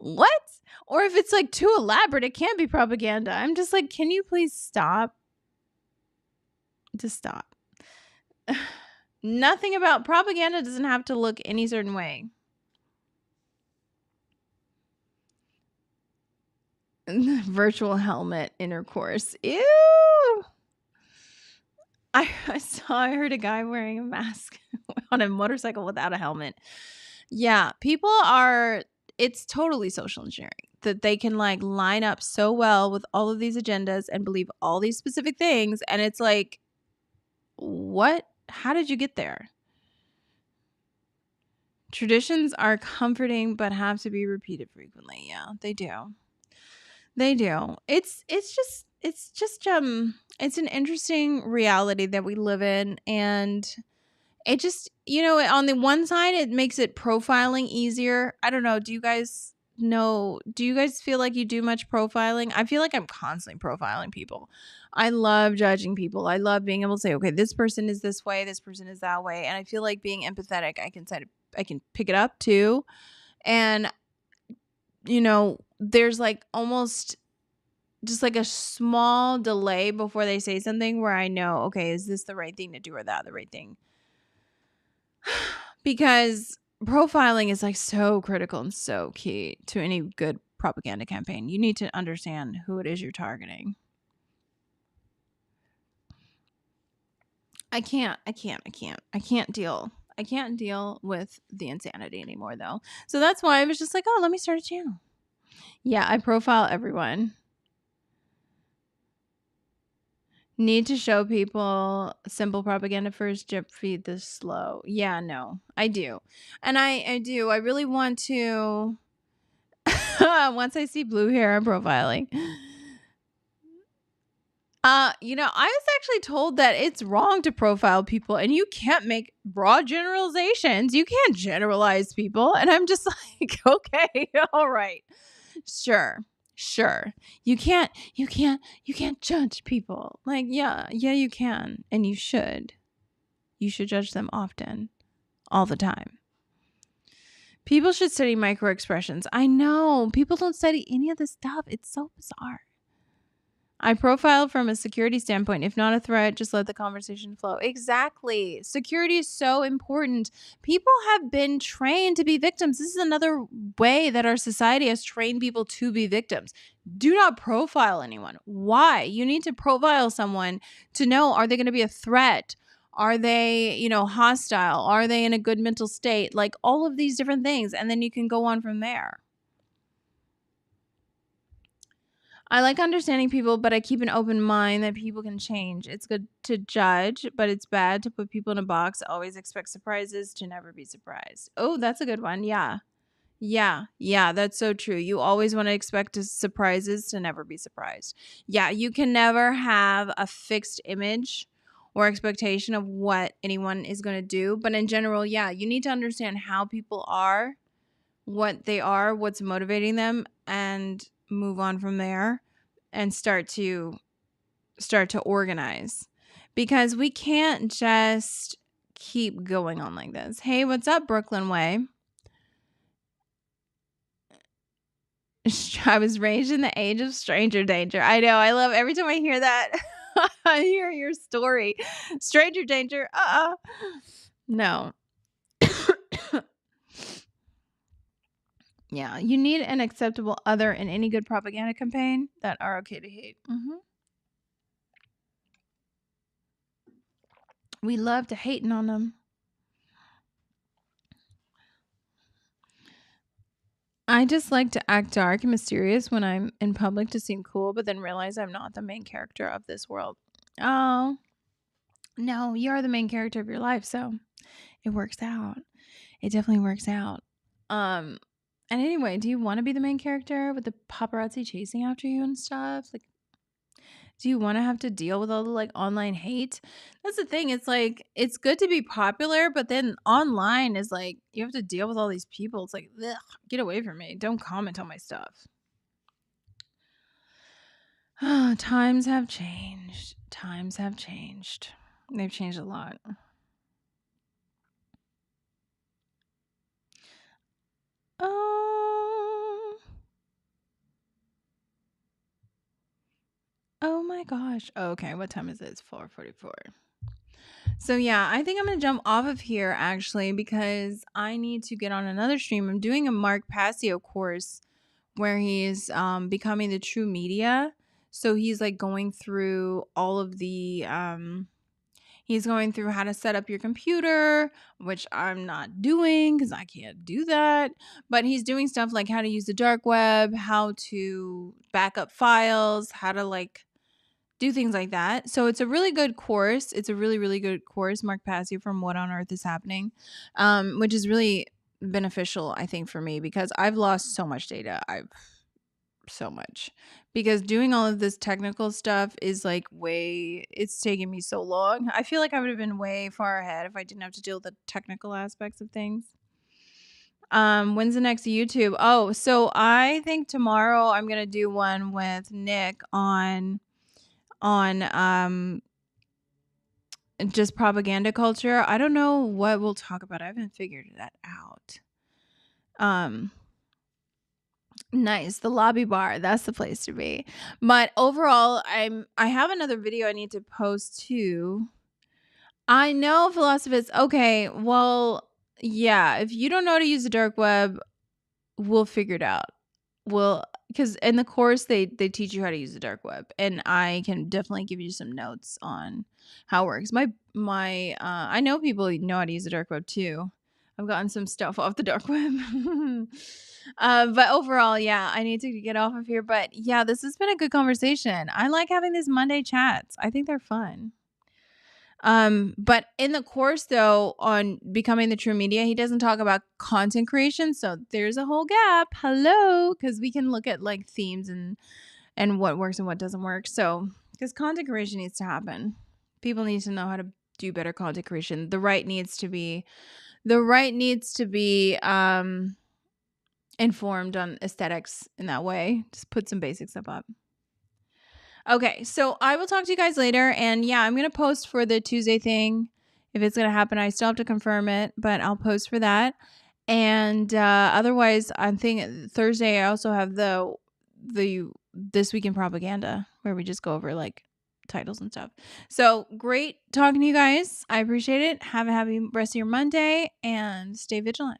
what? Or if it's like too elaborate, it can't be propaganda. I'm just like, can you please stop? Just stop. Nothing about propaganda doesn't have to look any certain way. Virtual helmet intercourse. Ew. I heard a guy wearing a mask on a motorcycle without a helmet. Yeah, it's totally social engineering that they can like line up so well with all of these agendas and believe all these specific things. And it's like, what? How did you get there? Traditions are comforting, but have to be repeated frequently. Yeah, they do. They do. It's an interesting reality that we live in, and it just, you know, on the one side it makes it profiling easier. I don't know, do you guys feel like you do much profiling? I feel like I'm constantly profiling people. I love judging people. I love being able to say, okay, this person is this way, this person is that way, and I feel like being empathetic, I can pick it up too. And you know, there's like almost just like a small delay before they say something where I know, okay, is this the right thing to do or that the right thing? Because profiling is like so critical and so key to any good propaganda campaign. You need to understand who it is you're targeting. I can't deal with the insanity anymore though. So that's why I was just like, oh, let me start a channel. Yeah, I profile everyone. Need to show people simple propaganda first, drip feed this slow. Yeah, no, I do. And I do. I really want to. Once I see blue hair, I'm profiling. You know, I was actually told that it's wrong to profile people and you can't make broad generalizations. You can't generalize people. And I'm just like, okay, all right. Sure. You can't judge people. Like, yeah, you can. And you should. You should judge them often. All the time. People should study microexpressions. I know. People don't study any of this stuff. It's so bizarre. I profile from a security standpoint. If not a threat, just let the conversation flow. Exactly. Security is so important. People have been trained to be victims. This is another way that our society has trained people to be victims. Do not profile anyone. Why? You need to profile someone to know, are they going to be a threat? Are they, you know, hostile? Are they in a good mental state? Like all of these different things. And then you can go on from there. I like understanding people, but I keep an open mind that people can change. It's good to judge, but it's bad to put people in a box. Always expect surprises to never be surprised. Oh, that's a good one. Yeah. Yeah, that's so true. You always want to expect surprises to never be surprised. Yeah, you can never have a fixed image or expectation of what anyone is going to do. But in general, yeah, you need to understand how people are, what they are, what's motivating them, and move on from there and start to organize. Because we can't just keep going on like this. Hey, what's up, Brooklyn Way? I was raised in the age of stranger danger. I know. I love every time I hear that. I hear your story. Stranger danger. No. Yeah. You need an acceptable other in any good propaganda campaign that are okay to hate. We love to hating on them. I just like to act dark and mysterious when I'm in public to seem cool, but then realize I'm not the main character of this world. Oh, no, you're the main character of your life, so it works out. It definitely works out. And anyway, do you want to be the main character with the paparazzi chasing after you and stuff? Like, do you want to have to deal with all the like online hate? That's the thing. It's like, it's good to be popular, but then online is like, you have to deal with all these people. It's like, ugh, get away from me. Don't comment on my stuff. Times have changed. Times have changed. They've changed a lot. Oh my gosh. Oh, okay, what time is it? It's 4:44. So yeah, I think I'm going to jump off of here actually because I need to get on another stream. I'm doing a Mark Passio course where he's becoming the true media. So he's like going through all of the he's going through how to set up your computer, which I'm not doing because I can't do that. But he's doing stuff like how to use the dark web, how to back up files, how to like do things like that. So it's a really good course. It's a really, really good course, Mark Passio from What on Earth is Happening, which is really beneficial, I think, for me because I've lost so much data. So much because doing all of this technical stuff is like it's taken me so long. I feel like I would have been way far ahead if I didn't have to deal with the technical aspects of things. When's the next YouTube? Oh, so I think tomorrow I'm gonna do one with Nick on just propaganda culture. I don't know what we'll talk about. I haven't figured that out. Nice. The lobby bar. That's the place to be. But overall, I have another video I need to post too. I know, Philosophists. Okay, well, yeah, if you don't know how to use the dark web, we'll figure it out. Because in the course they teach you how to use the dark web, and I can definitely give you some notes on how it works. I know people know how to use the dark web too. I've gotten some stuff off the dark web. But overall, yeah, I need to get off of here. But yeah, this has been a good conversation. I like having these Monday chats. I think they're fun. But in the course though, on becoming the true media, he doesn't talk about content creation. So there's a whole gap. Hello. Cause we can look at like themes and what works and what doesn't work. So, cause content creation needs to happen. People need to know how to do better content creation. The right needs to be informed on aesthetics in that way. Just put some basic stuff up. Okay, so I will talk to you guys later. And yeah, I'm going to post for the Tuesday thing. If it's going to happen, I still have to confirm it, but I'll post for that. And otherwise, I think Thursday I also have the This Week in Propaganda, where we just go over like titles and stuff. So great talking to you guys. I appreciate it. Have a happy rest of your Monday and stay vigilant.